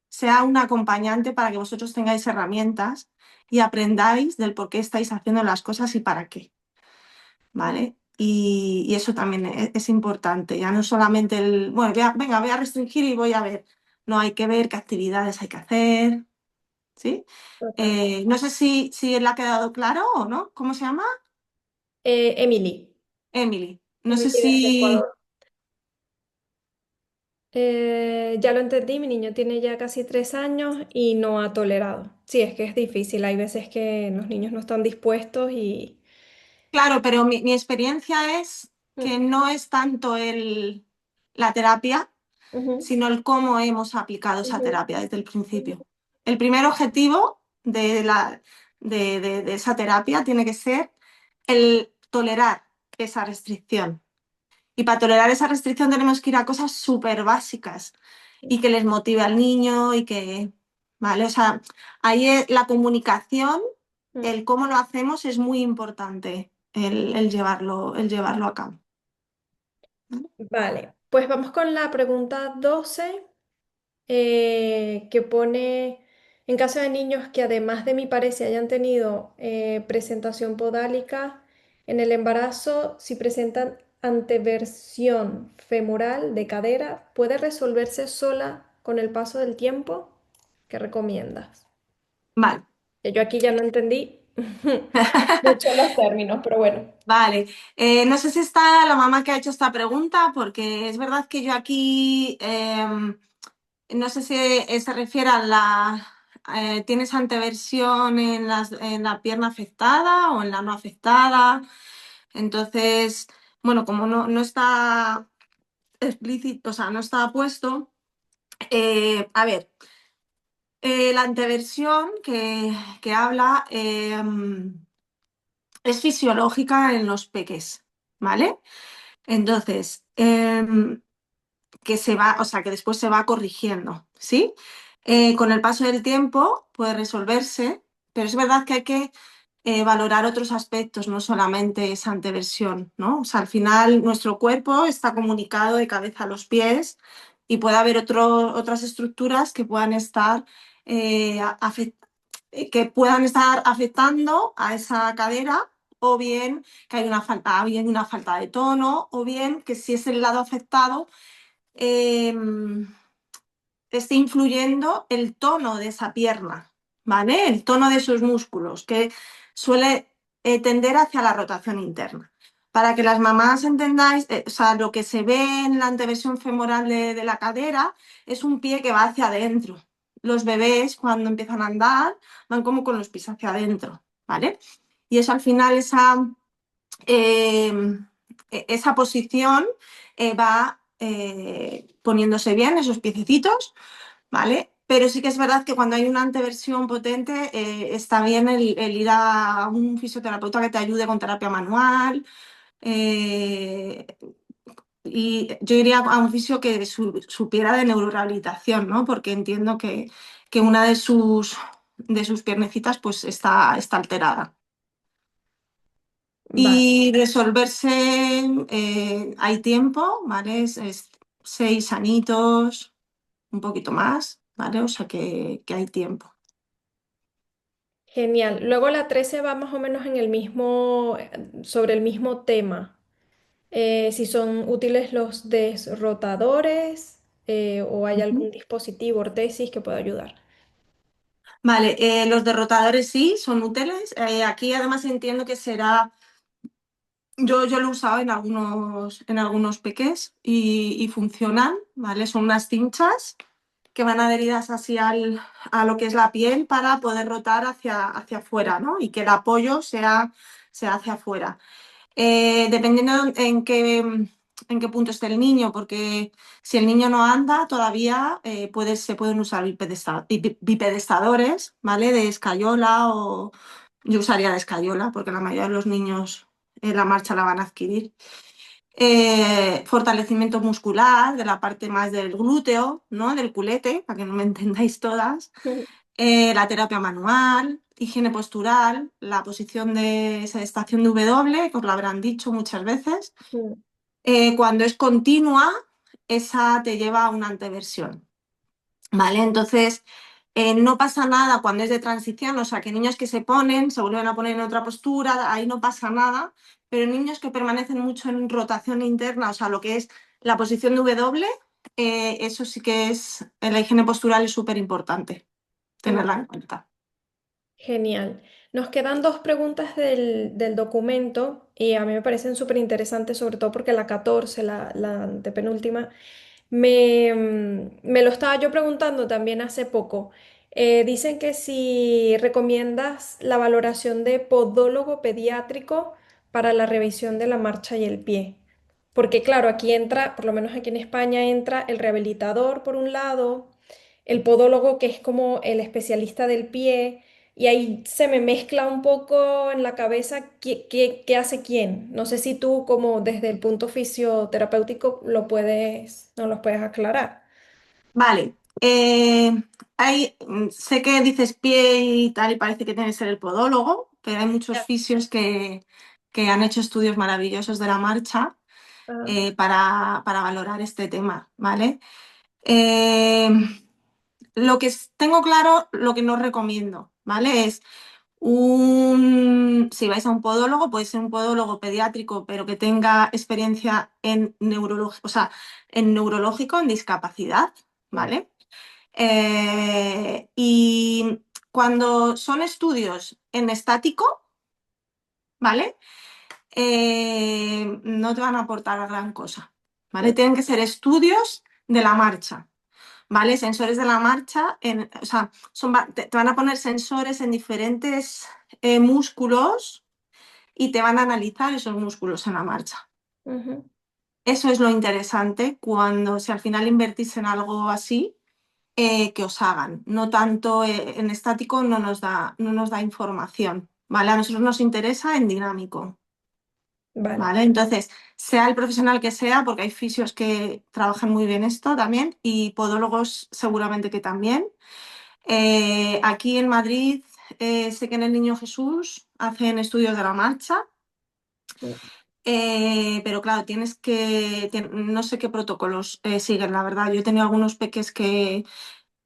sea un acompañante para que vosotros tengáis herramientas y aprendáis del por qué estáis haciendo las cosas y para qué, ¿vale? Y eso también es importante, ya no solamente bueno, venga, voy a restringir y voy a ver, no hay que ver qué actividades hay que hacer, ¿sí?
total.
No sé si él ha quedado claro o no, ¿cómo se llama?
Emily,
Emily. No sé
Emily desde
si,
Ecuador. Ya lo entendí, mi niño tiene ya casi 3 años y no ha tolerado. Sí, es que es difícil, hay veces que los niños no están dispuestos y...
claro, pero mi experiencia es
Mm,
que no es tanto la terapia,
ujú,
sino el cómo hemos aplicado esa
ujú,
terapia desde el
ujú,
principio. El primer objetivo de esa terapia tiene que ser el tolerar esa restricción. Y para tolerar esa restricción tenemos que ir a cosas súper básicas y que les motive al niño y que, ¿vale? O sea, ahí la comunicación,
mm.
el cómo lo hacemos es muy importante, el llevarlo a cabo. ¿Vale?
Vale, pues vamos con la pregunta 12, que pone, en caso de niños que además de mi pareja hayan tenido presentación podálica en el embarazo, si presentan anteversión femoral de cadera, ¿puede resolverse sola con el paso del tiempo? ¿Qué recomiendas?
Vale.
Que yo aquí ya no entendí mucho los términos, pero bueno.
Vale, no sé si está la mamá que ha hecho esta pregunta, porque es verdad que yo aquí no sé si se refiere a ¿tienes anteversión en la pierna afectada o en la no afectada? Entonces, bueno, como no está explícito, o sea, no está puesto, a ver, la anteversión que habla es fisiológica en los peques, ¿vale? Entonces, que se va, o sea, que después se va corrigiendo, ¿sí? Con el paso del tiempo puede resolverse, pero es verdad que hay que valorar otros aspectos, no solamente esa anteversión, ¿no? O sea, al final nuestro cuerpo está comunicado de cabeza a los pies y puede haber otras estructuras que puedan estar, que puedan estar afectando a esa cadera, o bien que hay una falta de tono, o bien que si es el lado afectado, eh, esté influyendo el tono de esa pierna, ¿vale? El tono de esos músculos, que suele tender hacia la rotación interna. Para que las mamás entendáis, o sea, lo que se ve en la anteversión femoral de la cadera es un pie que va hacia adentro. Los bebés, cuando empiezan a andar, van como con los pies hacia adentro, ¿vale? Y eso al final, eh, esa posición va poniéndose bien, esos piececitos, ¿vale? Pero sí que es verdad que cuando hay una anteversión potente, está bien el ir a un fisioterapeuta que te ayude con terapia manual. eh, y yo iría a un fisio que supiera de neurorehabilitación, ¿no? Porque entiendo que una de sus piernecitas pues está alterada.
Vale,
Y resolverse, hay tiempo, ¿vale? Es 6 añitos, un poquito más, ¿vale? O sea que hay tiempo.
genial. Luego la 13 va más o menos en el mismo, sobre el mismo tema. Si son útiles los desrotadores o hay
Ujú.
algún dispositivo, ortesis que pueda ayudar.
Vale, los derrotadores sí, son útiles. Aquí además entiendo que será, yo lo he usado en algunos peques y funcionan, ¿vale? Son unas cinchas que van adheridas así a lo que es la piel para poder rotar hacia afuera, ¿no? Y que el apoyo sea hacia afuera. Dependiendo en qué punto esté el niño, porque si el niño no anda todavía, se pueden usar bipedestadores, ¿vale? De escayola o yo usaría de escayola, porque la mayoría de los niños la marcha la van a adquirir. Fortalecimiento muscular de la parte más del glúteo, ¿no? Del culete, para que no me entendáis todas. La terapia manual, higiene postural, la posición de esa estación de W, que os lo habrán dicho muchas veces.
Mm.
Cuando es continua, esa te lleva a una anteversión, ¿vale? Entonces, no pasa nada cuando es de transición, o sea, que niños que se ponen, se vuelven a poner en otra postura, ahí no pasa nada, pero niños que permanecen mucho en rotación interna, o sea, lo que es la posición de W, eso sí que es, la higiene postural es súper importante
Mm.
tenerla en cuenta.
Genial. Nos quedan dos preguntas del documento y a mí me parecen súper interesantes, sobre todo porque la 14, la antepenúltima, me lo estaba yo preguntando también hace poco. Dicen que si recomiendas la valoración de podólogo pediátrico para la revisión de la marcha y el pie. Porque claro, aquí entra, por lo menos aquí en España, entra el rehabilitador por un lado, el podólogo que es como el especialista del pie, y ahí se me mezcla un poco en la cabeza qué hace quién. No sé si tú como desde el punto fisioterapéutico no los puedes aclarar.
Vale. Sé que dices pie y tal, y parece que tiene que ser el podólogo, pero hay muchos
Ya.
fisios que han hecho estudios maravillosos de la marcha
Ah,
para valorar este tema, ¿vale? Eh, Tengo claro, lo que no recomiendo, ¿vale? Si vais a un podólogo, puede ser un podólogo pediátrico, pero que tenga experiencia en neurológico, o sea, en neurológico, en discapacidad,
mm,
¿vale? Y cuando son estudios en estático, ¿vale? No te van a aportar gran cosa, ¿vale?
mm,
Tienen que ser estudios de la marcha, ¿vale? Sensores de la marcha, o sea, te van a poner sensores en diferentes músculos y te van a analizar esos músculos en la marcha.
ujú.
Eso es lo interesante cuando, si al final invertís en algo así, que os hagan. No tanto en estático no nos da información, ¿vale? A nosotros nos interesa en dinámico,
Vale.
¿vale? Entonces, sea el profesional que sea, porque hay fisios que trabajan muy bien esto también y podólogos seguramente que también. Aquí en Madrid, sé que en el Niño Jesús hacen estudios de la marcha.
Mm.
Pero claro, no sé qué protocolos siguen, la verdad. Yo he tenido algunos peques que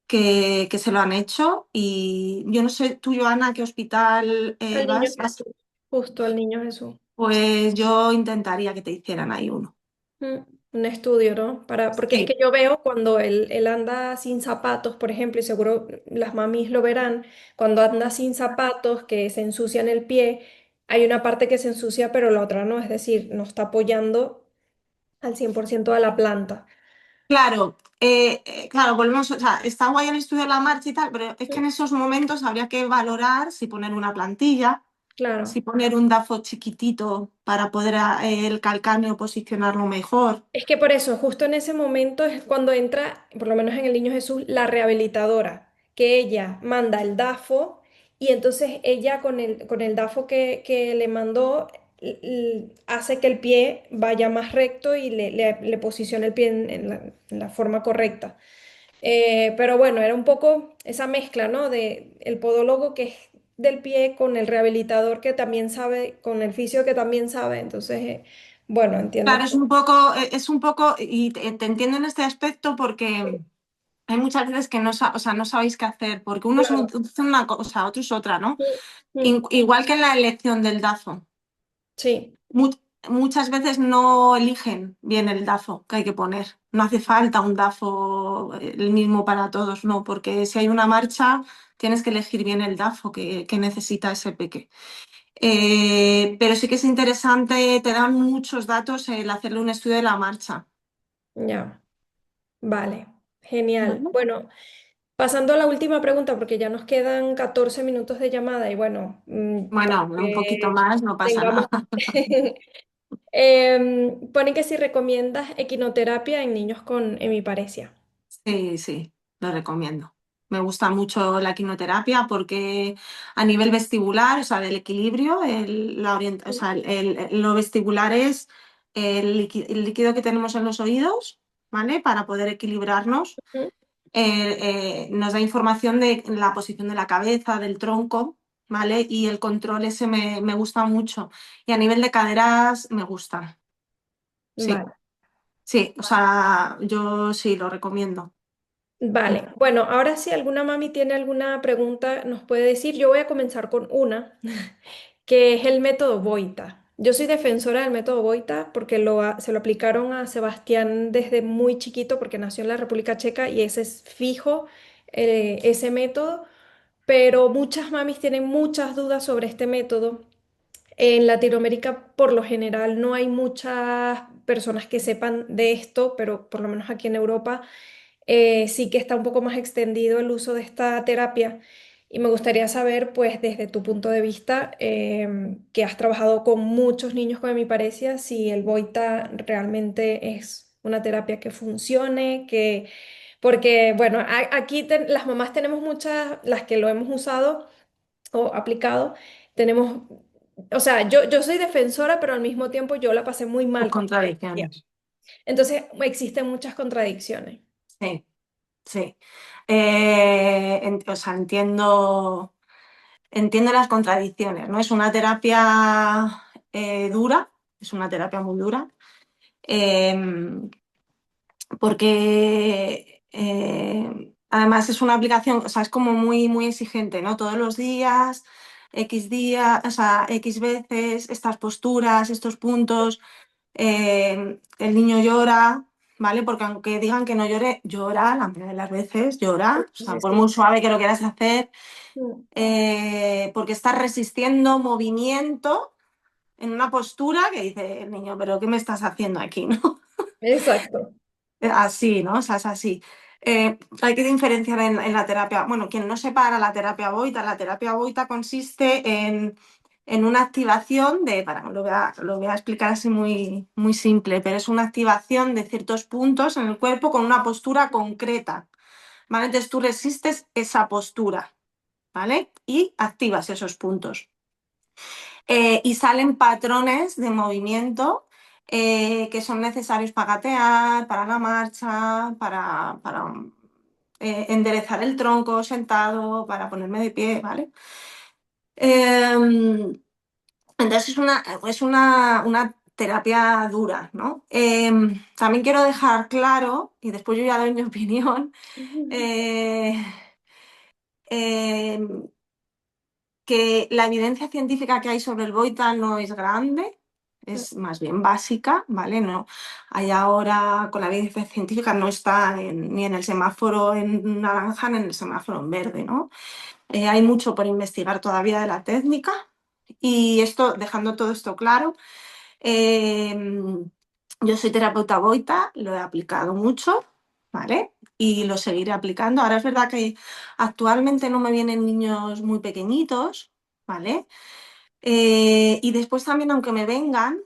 se lo han hecho y yo no sé, tú, Joana, ¿a qué hospital
Al niño
vas?
Jesús, justo al niño Jesús.
Pues yo intentaría que te hicieran ahí uno.
Mm, un estudio, ¿no? Porque es
Sí,
que yo veo cuando él anda sin zapatos, por ejemplo, y seguro las mamis lo verán, cuando anda sin zapatos que se ensucian el pie, hay una parte que se ensucia, pero la otra no, es decir, no está apoyando al 100% a la planta.
claro, claro, volvemos, o sea, está guay el estudio de la marcha y tal, pero es que en esos momentos habría que valorar si poner una plantilla,
claro.
si poner un DAFO chiquitito para poder el calcáneo posicionarlo mejor.
Es que por eso, justo en ese momento es cuando entra, por lo menos en el Niño Jesús, la rehabilitadora, que ella manda el DAFO y entonces ella con el DAFO que le mandó hace que el pie vaya más recto y le posicione el pie en la forma correcta. Pero bueno, era un poco esa mezcla, ¿no? De el podólogo que es del pie con el rehabilitador que también sabe, con el fisio que también sabe. Entonces, bueno, entiendo
Claro,
que...
es un poco, y te entiendo en este aspecto porque hay muchas veces que no, o sea, no sabéis qué hacer, porque uno es
Claro.
una cosa, otro es otra, ¿no?
Mm, mm,
Igual que en la elección del DAFO.
sí,
Mu- Muchas veces no eligen bien el DAFO que hay que poner. No hace falta un DAFO el mismo para todos, no, porque si hay una marcha tienes que elegir bien el DAFO que necesita ese peque. Pero sí que es interesante, te dan muchos datos el hacerle un estudio de la marcha.
ya, vale, genial.
¿Vale?
Bueno, pasando a la última pregunta, porque ya nos quedan 14 minutos de llamada y bueno, para
Bueno, un poquito
que
más, no pasa
tengamos...
nada.
Pone que si recomiendas equinoterapia en niños con hemiparesia.
Sí, sí, lo recomiendo. Me gusta mucho la quinoterapia porque a nivel vestibular, o sea, del equilibrio, o sea, lo vestibular es el líquido que tenemos en los oídos, ¿vale? Para poder equilibrarnos.
Ujú.
Nos da información de la posición de la cabeza, del tronco, ¿vale? Y el control ese me gusta mucho. Y a nivel de caderas me gusta. Sí,
Vale.
sí, o sea, yo sí lo recomiendo.
Vale, bueno, ahora si alguna mami tiene alguna pregunta, nos puede decir. Yo voy a comenzar con una, que es el método Boita. Yo soy defensora del método Boita porque se lo aplicaron a Sebastián desde muy chiquito porque nació en la República Checa y ese es fijo, ese método, pero muchas mamis tienen muchas dudas sobre este método. En Latinoamérica, por lo general, no hay muchas personas que sepan de esto, pero por lo menos aquí en Europa sí que está un poco más extendido el uso de esta terapia. Y me gustaría saber, pues, desde tu punto de vista, que has trabajado con muchos niños con hemiparesia, si el Boita realmente es una terapia que funcione, que... Porque, bueno, aquí las mamás tenemos muchas, las que lo hemos usado o aplicado, tenemos, o sea, yo soy defensora, pero al mismo tiempo yo la pasé muy
Sus
mal con la terapia.
contradicciones.
Entonces, existen muchas contradicciones.
Sí, sí. O sea, entiendo las contradicciones, ¿no? Es una terapia dura, es una terapia muy dura, eh, porque además es una aplicación, o sea, es como muy, muy exigente, ¿no? Todos los días, o sea, X veces, estas posturas, estos puntos. El niño llora, ¿vale? Porque aunque digan que no llore, llora, la mayoría de las veces llora, o sea,
Sí,
por
sí.
muy suave que lo quieras hacer,
Mm,
porque estás resistiendo movimiento en una postura que dice el niño, pero ¿qué me estás haciendo aquí, no?
exacto.
Así, ¿no? O sea, es así. Hay que diferenciar en la terapia. Bueno, quien no sepa ahora la terapia Boita consiste en una activación lo voy a explicar así muy, muy simple, pero es una activación de ciertos puntos en el cuerpo con una postura concreta, ¿vale? Entonces tú resistes esa postura, ¿vale? Y activas esos puntos. Y salen patrones de movimiento que son necesarios para gatear, para la marcha, para enderezar el tronco sentado, para ponerme de pie, ¿vale? Eh, entonces es una terapia dura, ¿no? También quiero dejar claro, y después yo ya doy mi opinión, eh, eh, que la evidencia científica que hay sobre el Boita no es grande, es más bien básica, ¿vale? No, hay ahora, con la evidencia científica no está ni en el semáforo en naranja ni en el semáforo en verde, ¿no? Hay mucho por investigar todavía de la técnica y esto, dejando todo esto claro, eh, yo soy terapeuta Boita, lo he aplicado mucho, ¿vale? Y lo seguiré aplicando. Ahora es verdad que actualmente no me vienen niños muy pequeñitos, ¿vale? Y después también, aunque me vengan,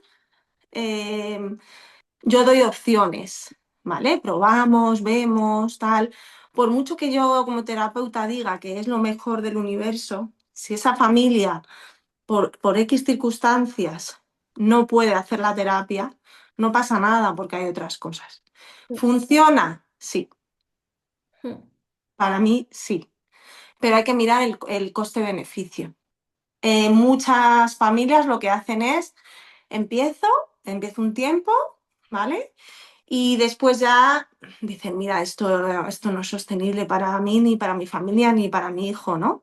eh, yo doy opciones, ¿vale? Probamos, vemos, tal. Por mucho que yo como terapeuta diga que es lo mejor del universo, si esa familia por X circunstancias no puede hacer la terapia, no pasa nada porque hay otras cosas. ¿Funciona? Sí, para mí sí, pero hay que mirar el coste-beneficio. Muchas familias lo que hacen es, empiezo, empiezo un tiempo, ¿vale? Y después ya dicen, mira, esto no es sostenible para mí, ni para mi familia, ni para mi hijo, ¿no?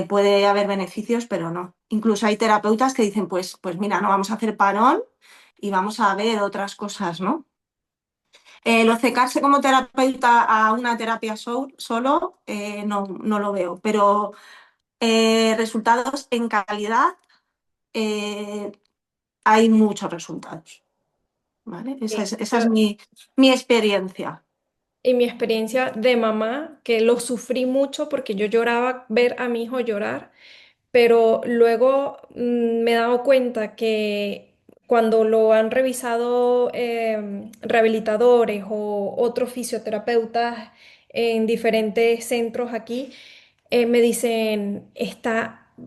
Puede haber beneficios, pero no. Incluso hay terapeutas que dicen, pues mira, no vamos a hacer parón y vamos a ver otras cosas, ¿no? El obcecarse como terapeuta a una terapia solo, no lo veo, pero resultados en calidad, eh, hay muchos resultados, ¿vale?
Sí,
Esa es mi experiencia.
y mi experiencia de mamá, que lo sufrí mucho porque yo lloraba ver a mi hijo llorar, pero luego me he dado cuenta que cuando lo han revisado rehabilitadores o otros fisioterapeutas en diferentes centros aquí, me dicen,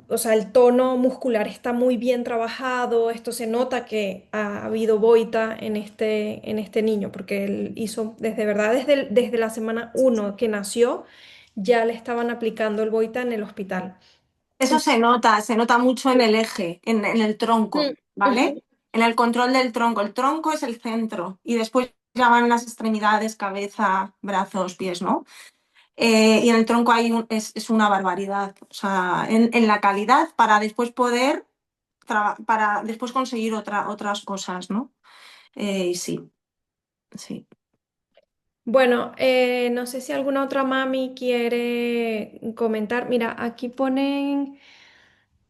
o sea, el tono muscular está muy bien trabajado, esto se nota que ha habido boita en este niño, porque él hizo, desde verdad, desde la semana 1 que nació, ya le estaban aplicando el boita en el hospital.
Eso se nota mucho en el eje, en el tronco,
Mm,
¿vale?
ujú.
En el control del tronco. El tronco es el centro y después ya van las extremidades, cabeza, brazos, pies, ¿no? Y en el tronco es una barbaridad. O sea, en la calidad para después poder, para después conseguir otras cosas, ¿no? Y sí, sí.
Bueno, no sé si alguna otra mami quiere comentar. Mira, aquí ponen,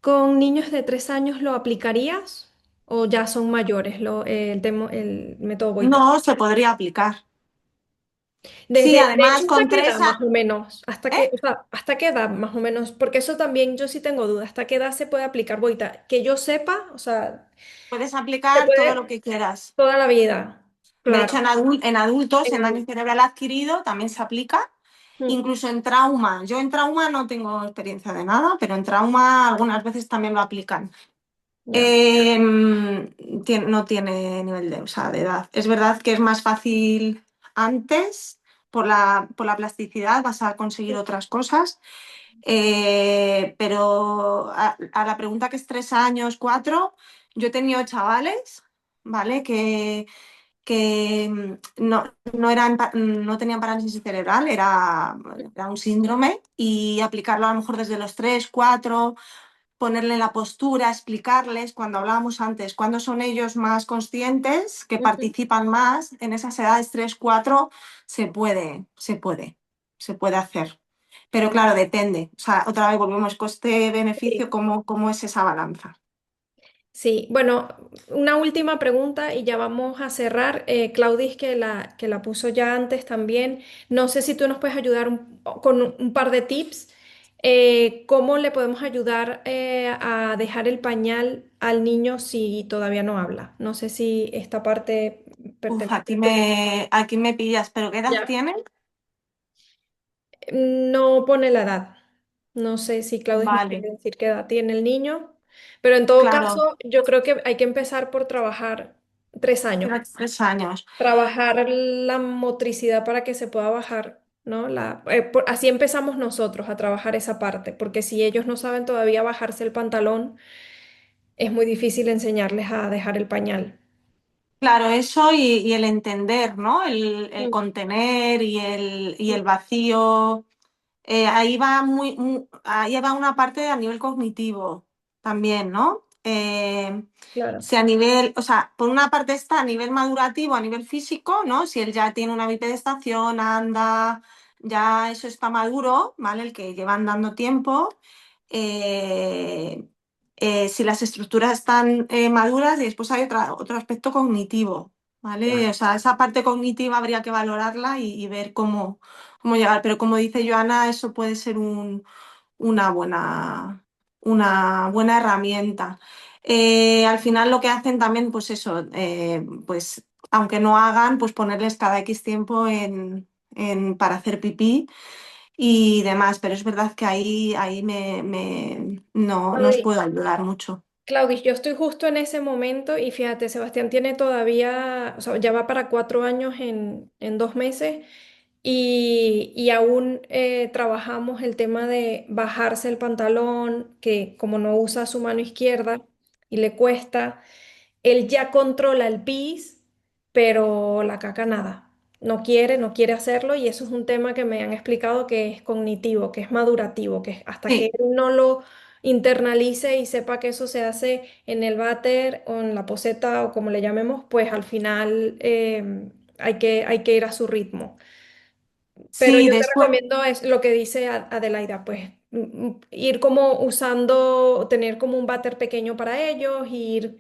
¿con niños de 3 años lo aplicarías o ya son mayores el método Boita?
No se podría aplicar. Sí,
De
además
hecho, ¿hasta
con
qué edad
tres
más
a...
o menos? ¿Hasta
¿eh?
qué, o sea, hasta qué edad más o menos? Porque eso también yo sí tengo dudas. ¿Hasta qué edad se puede aplicar Boita? Que yo sepa, o sea,
Puedes
se
aplicar todo lo
puede
que quieras.
toda la vida.
De hecho,
Claro.
en adultos,
En
en daño
adulto.
cerebral adquirido, también se aplica.
Mm,
Incluso en trauma. Yo en trauma no tengo experiencia de nada, pero en trauma algunas veces también lo aplican.
ya.
No tiene nivel de, o sea, de edad. Es verdad que es más fácil antes, por la plasticidad, vas a conseguir otras cosas. Pero a la pregunta que es 3 años, 4, yo he tenido chavales, ¿vale? Que no tenían parálisis cerebral, era un síndrome, y aplicarlo a lo mejor desde los 3 4, ponerle la postura, explicarles, cuando hablábamos antes, cuándo son ellos más conscientes, que
Ujú.
participan más, en esas edades 3 4 se puede hacer. Pero claro, depende. O sea, otra vez volvemos,
Sí.
coste-beneficio, ¿cómo es esa balanza?
Sí, bueno, una última pregunta y ya vamos a cerrar. Claudis, que la puso ya antes también. No sé si tú nos puedes ayudar con un par de tips. ¿Cómo le podemos ayudar a dejar el pañal al niño si todavía no habla? No sé si esta parte
Uf,
pertenece.
aquí me pillas, pero ¿qué edad
Ya.
tienen?
No pone la edad. No sé si Claudia nos
Vale,
quiere decir qué edad tiene el niño, pero en todo
claro,
caso, yo creo que hay que empezar por trabajar 3 años,
3 años.
trabajar la motricidad para que se pueda bajar, ¿no? Así empezamos nosotros a trabajar esa parte, porque si ellos no saben todavía bajarse el pantalón, es muy difícil enseñarles a dejar el pañal.
Claro, eso y el entender, ¿no? El
Mm,
contener y
mm,
el vacío. Ahí va ahí va una parte a nivel cognitivo también, ¿no?
claro.
Si a nivel, o sea, por una parte está a nivel madurativo, a nivel físico, ¿no? Si él ya tiene una bipedestación, anda, ya eso está maduro, ¿vale? El que lleva andando tiempo. eh, si las estructuras están maduras y después hay otro aspecto cognitivo, ¿vale? O sea, esa parte cognitiva habría que valorarla y ver cómo llegar. Pero como dice Joana, eso puede ser una buena. una buena herramienta. Al final lo que hacen también, pues eso, pues aunque no hagan, pues ponerles cada X tiempo para hacer pipí y demás, pero es verdad que ahí no os
Claudis,
puedo ayudar mucho.
Claudis, yo estoy justo en ese momento y fíjate, Sebastián tiene todavía, o sea, ya va para 4 años en 2 meses y aún trabajamos el tema de bajarse el pantalón, que como no usa su mano izquierda y le cuesta. Él ya controla el pis, pero la caca nada. No quiere hacerlo y eso es un tema que me han explicado que es cognitivo, que es madurativo, que hasta que
Sí,
él no lo internalice y sepa que eso se hace en el váter o en la poseta o como le llamemos, pues al final hay que ir a su ritmo. Pero
sí,
yo te
después,
recomiendo es lo que dice Adelaida, pues ir como usando, tener como un váter pequeño para ellos, ir,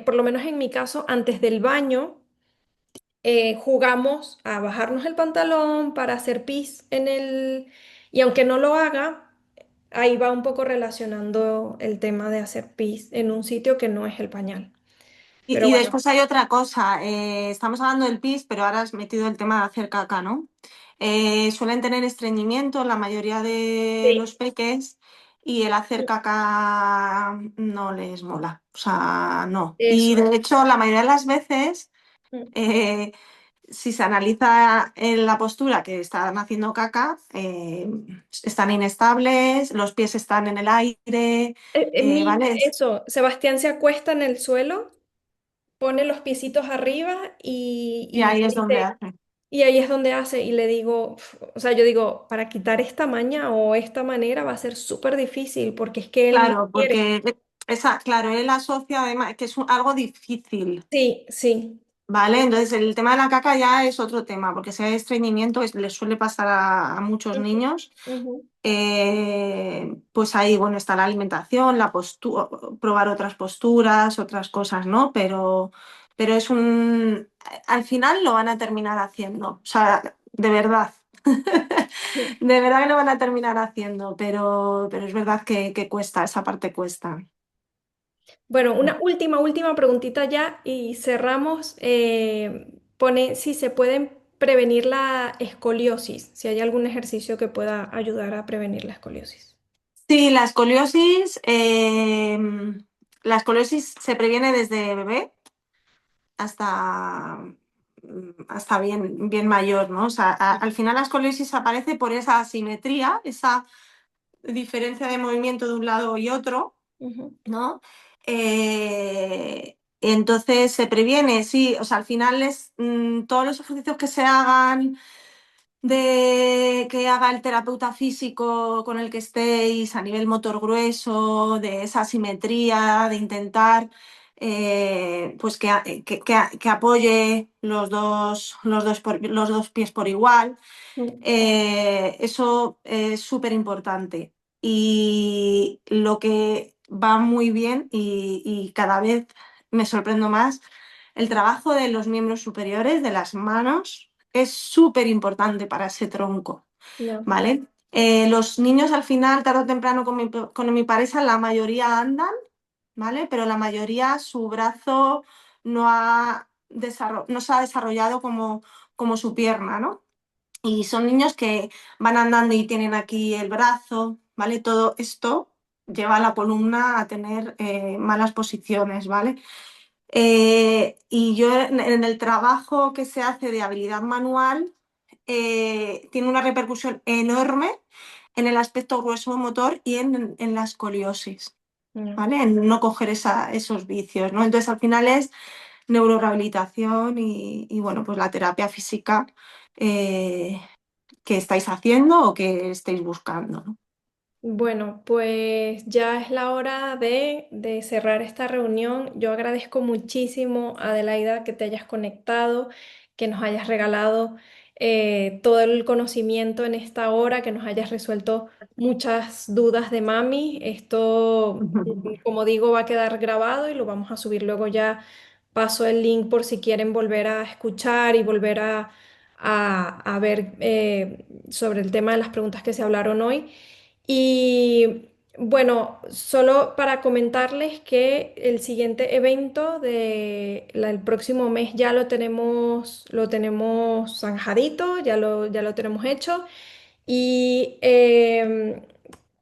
por lo menos en mi caso, antes del baño, jugamos a bajarnos el pantalón para hacer pis en el... Y aunque no lo haga, ahí va un poco relacionando el tema de hacer pis en un sitio que no es el pañal. Pero
y
bueno,
después hay otra cosa. Estamos hablando del pis, pero ahora has metido el tema de hacer caca, ¿no? Suelen tener estreñimiento la mayoría de
sí,
los peques y el hacer caca no les mola. O sea, no. Y
eso es.
de hecho, la mayoría de las veces,
Mm.
eh, si se analiza en la postura que están haciendo caca, están inestables, los pies están en el aire,
Mira,
¿vale?
eso, Sebastián se acuesta en el suelo, pone los piecitos arriba
Y ahí es donde hace.
y ahí es donde hace y le digo, o sea, yo digo, para quitar esta maña o esta manera va a ser súper difícil porque es que él no
Claro,
quiere.
porque claro, él asocia además que es algo difícil,
Sí, sí.
¿vale? Entonces el tema de la caca ya es otro tema, porque ese estreñimiento le suele pasar a muchos
Ujú,
niños.
ujú.
Pues ahí, bueno, está la alimentación, la postura, probar otras posturas, otras cosas, ¿no? Pero al final lo van a terminar haciendo, o sea, de verdad. De verdad que lo van a terminar haciendo, pero es verdad que cuesta, esa parte cuesta.
Bueno, una última preguntita ya y cerramos. Pone si se pueden prevenir la escoliosis, si hay algún ejercicio que pueda ayudar a prevenir la escoliosis.
Sí, la escoliosis se previene desde bebé hasta, hasta bien mayor, ¿no? O sea, al final la escoliosis aparece por esa asimetría, esa diferencia de movimiento de un lado y otro,
Ujú,
¿no? Entonces se previene, sí, o sea, al final todos los ejercicios que se hagan de que haga el terapeuta físico con el que estéis a nivel motor grueso, de esa simetría, de intentar pues que apoye los dos pies por igual.
ujú.
Eso es súper importante. Y lo que va muy bien y cada vez me sorprendo más, el trabajo de los miembros superiores, de las manos, es súper importante para ese tronco,
Ya,
¿vale? Los niños al final, tarde o temprano con mi pareja, la mayoría andan, ¿vale? Pero la mayoría su brazo no se ha desarrollado como su pierna, ¿no? Y son niños que van andando y tienen aquí el brazo, ¿vale? Todo esto lleva a la columna a tener malas posiciones, ¿vale? Y yo en el trabajo que se hace de habilidad manual tiene una repercusión enorme en el aspecto grueso motor y en la escoliosis,
ya.
¿vale? En no coger esos vicios, ¿no? Entonces al final es neurorehabilitación y bueno, pues la terapia física eh, que estáis haciendo o que estéis buscando, ¿no?
Bueno, pues ya es la hora de cerrar esta reunión. Yo agradezco muchísimo, Adelaida, que te hayas conectado, que nos hayas regalado todo el conocimiento en esta hora, que nos hayas resuelto muchas dudas de mami. Esto, como digo, va a quedar grabado y lo vamos a subir luego ya. Paso el link por si quieren volver a escuchar y volver a ver sobre el tema de las preguntas que se hablaron hoy. Y Bueno, solo para comentarles que el siguiente evento el próximo mes ya lo tenemos zanjadito, ya lo tenemos hecho. Y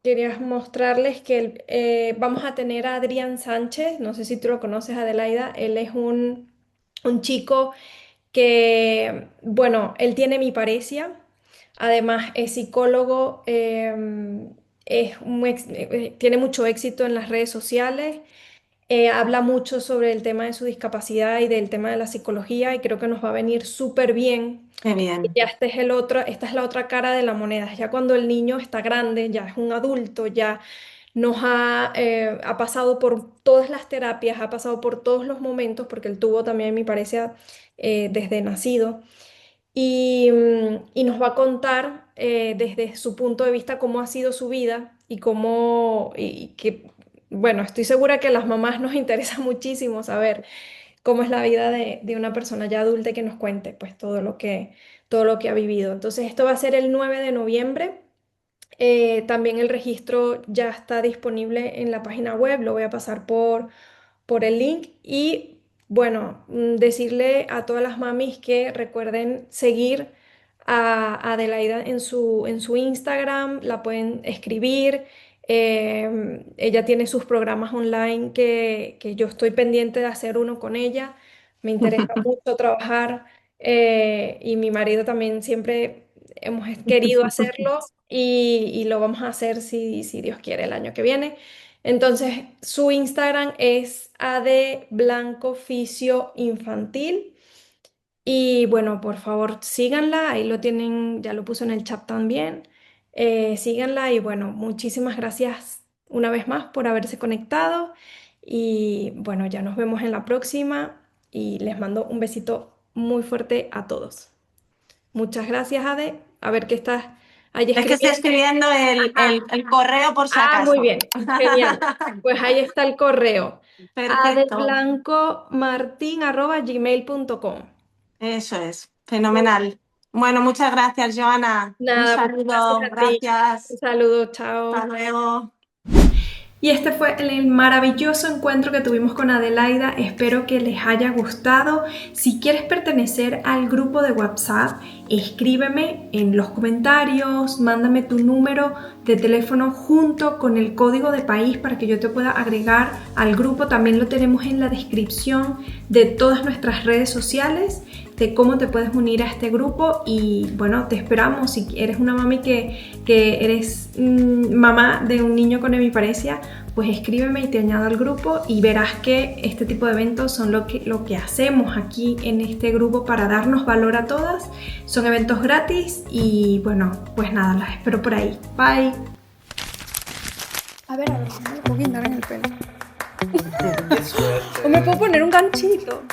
quería mostrarles que vamos a tener a Adrián Sánchez, no sé si tú lo conoces, Adelaida, él es un chico que, bueno, él tiene mi paresia, además es psicólogo, tiene mucho éxito en las redes sociales, habla mucho sobre el tema de su discapacidad y del tema de la psicología y creo que nos va a venir súper bien.
Qué
Y
bien.
ya esta es la otra cara de la moneda, ya cuando el niño está grande, ya es un adulto, ya ha pasado por todas las terapias, ha pasado por todos los momentos, porque él tuvo también mi pareja desde nacido y nos va a contar desde su punto de vista cómo ha sido su vida y bueno, estoy segura que a las mamás nos interesa muchísimo saber cómo es la vida de una persona ya adulta y que nos cuente pues todo lo que ha vivido. Entonces, esto va a ser el 9 de noviembre. También el registro ya está disponible en la página web, lo voy a pasar por el link y bueno, decirle a todas las mamis que recuerden seguir a Adelaida en su Instagram, la pueden escribir. Ella tiene sus programas online que yo estoy pendiente de hacer uno con ella. Me interesa mucho trabajar y mi marido también siempre hemos querido hacerlo y lo vamos a hacer si Dios quiere el año que viene. Entonces, su Instagram es AD Blanco Fisio Infantil. Y bueno, por favor, síganla. Ahí lo tienen, ya lo puso en el chat también. Síganla y bueno, muchísimas gracias una vez más por haberse conectado. Y bueno, ya nos vemos en la próxima y les mando un besito muy fuerte a todos. Muchas gracias, Ade. A ver qué estás ahí
Es que estoy
escribiendo.
escribiendo el correo por si
Muy
acaso.
bien, genial. Pues ahí está el correo.
Perfecto,
adelblancomartin@gmail.com.
eso es, fenomenal. Bueno, muchas gracias, Joana. Un
Nada, muchas gracias
saludo,
a ti. Un
gracias.
saludo,
Hasta
chao.
luego.
Y este fue el maravilloso encuentro que tuvimos con Adelaida. Espero que les haya gustado. Si quieres pertenecer al grupo de WhatsApp, escríbeme en los comentarios, mándame tu número de teléfono junto con el código de país para que yo te pueda agregar al grupo. También lo tenemos en la descripción de todas nuestras redes sociales de cómo te puedes unir a este grupo y bueno, te esperamos. Si eres una mami que eres mamá de un niño con hemiparesia, pues escríbeme y te añado al grupo y verás que este tipo de eventos son lo que hacemos aquí en este grupo para darnos valor a todas. Son eventos gratis y bueno, pues nada, las espero por ahí. Bye. A ver, me puedo guindar en el pelo. O me puedo poner un ganchito.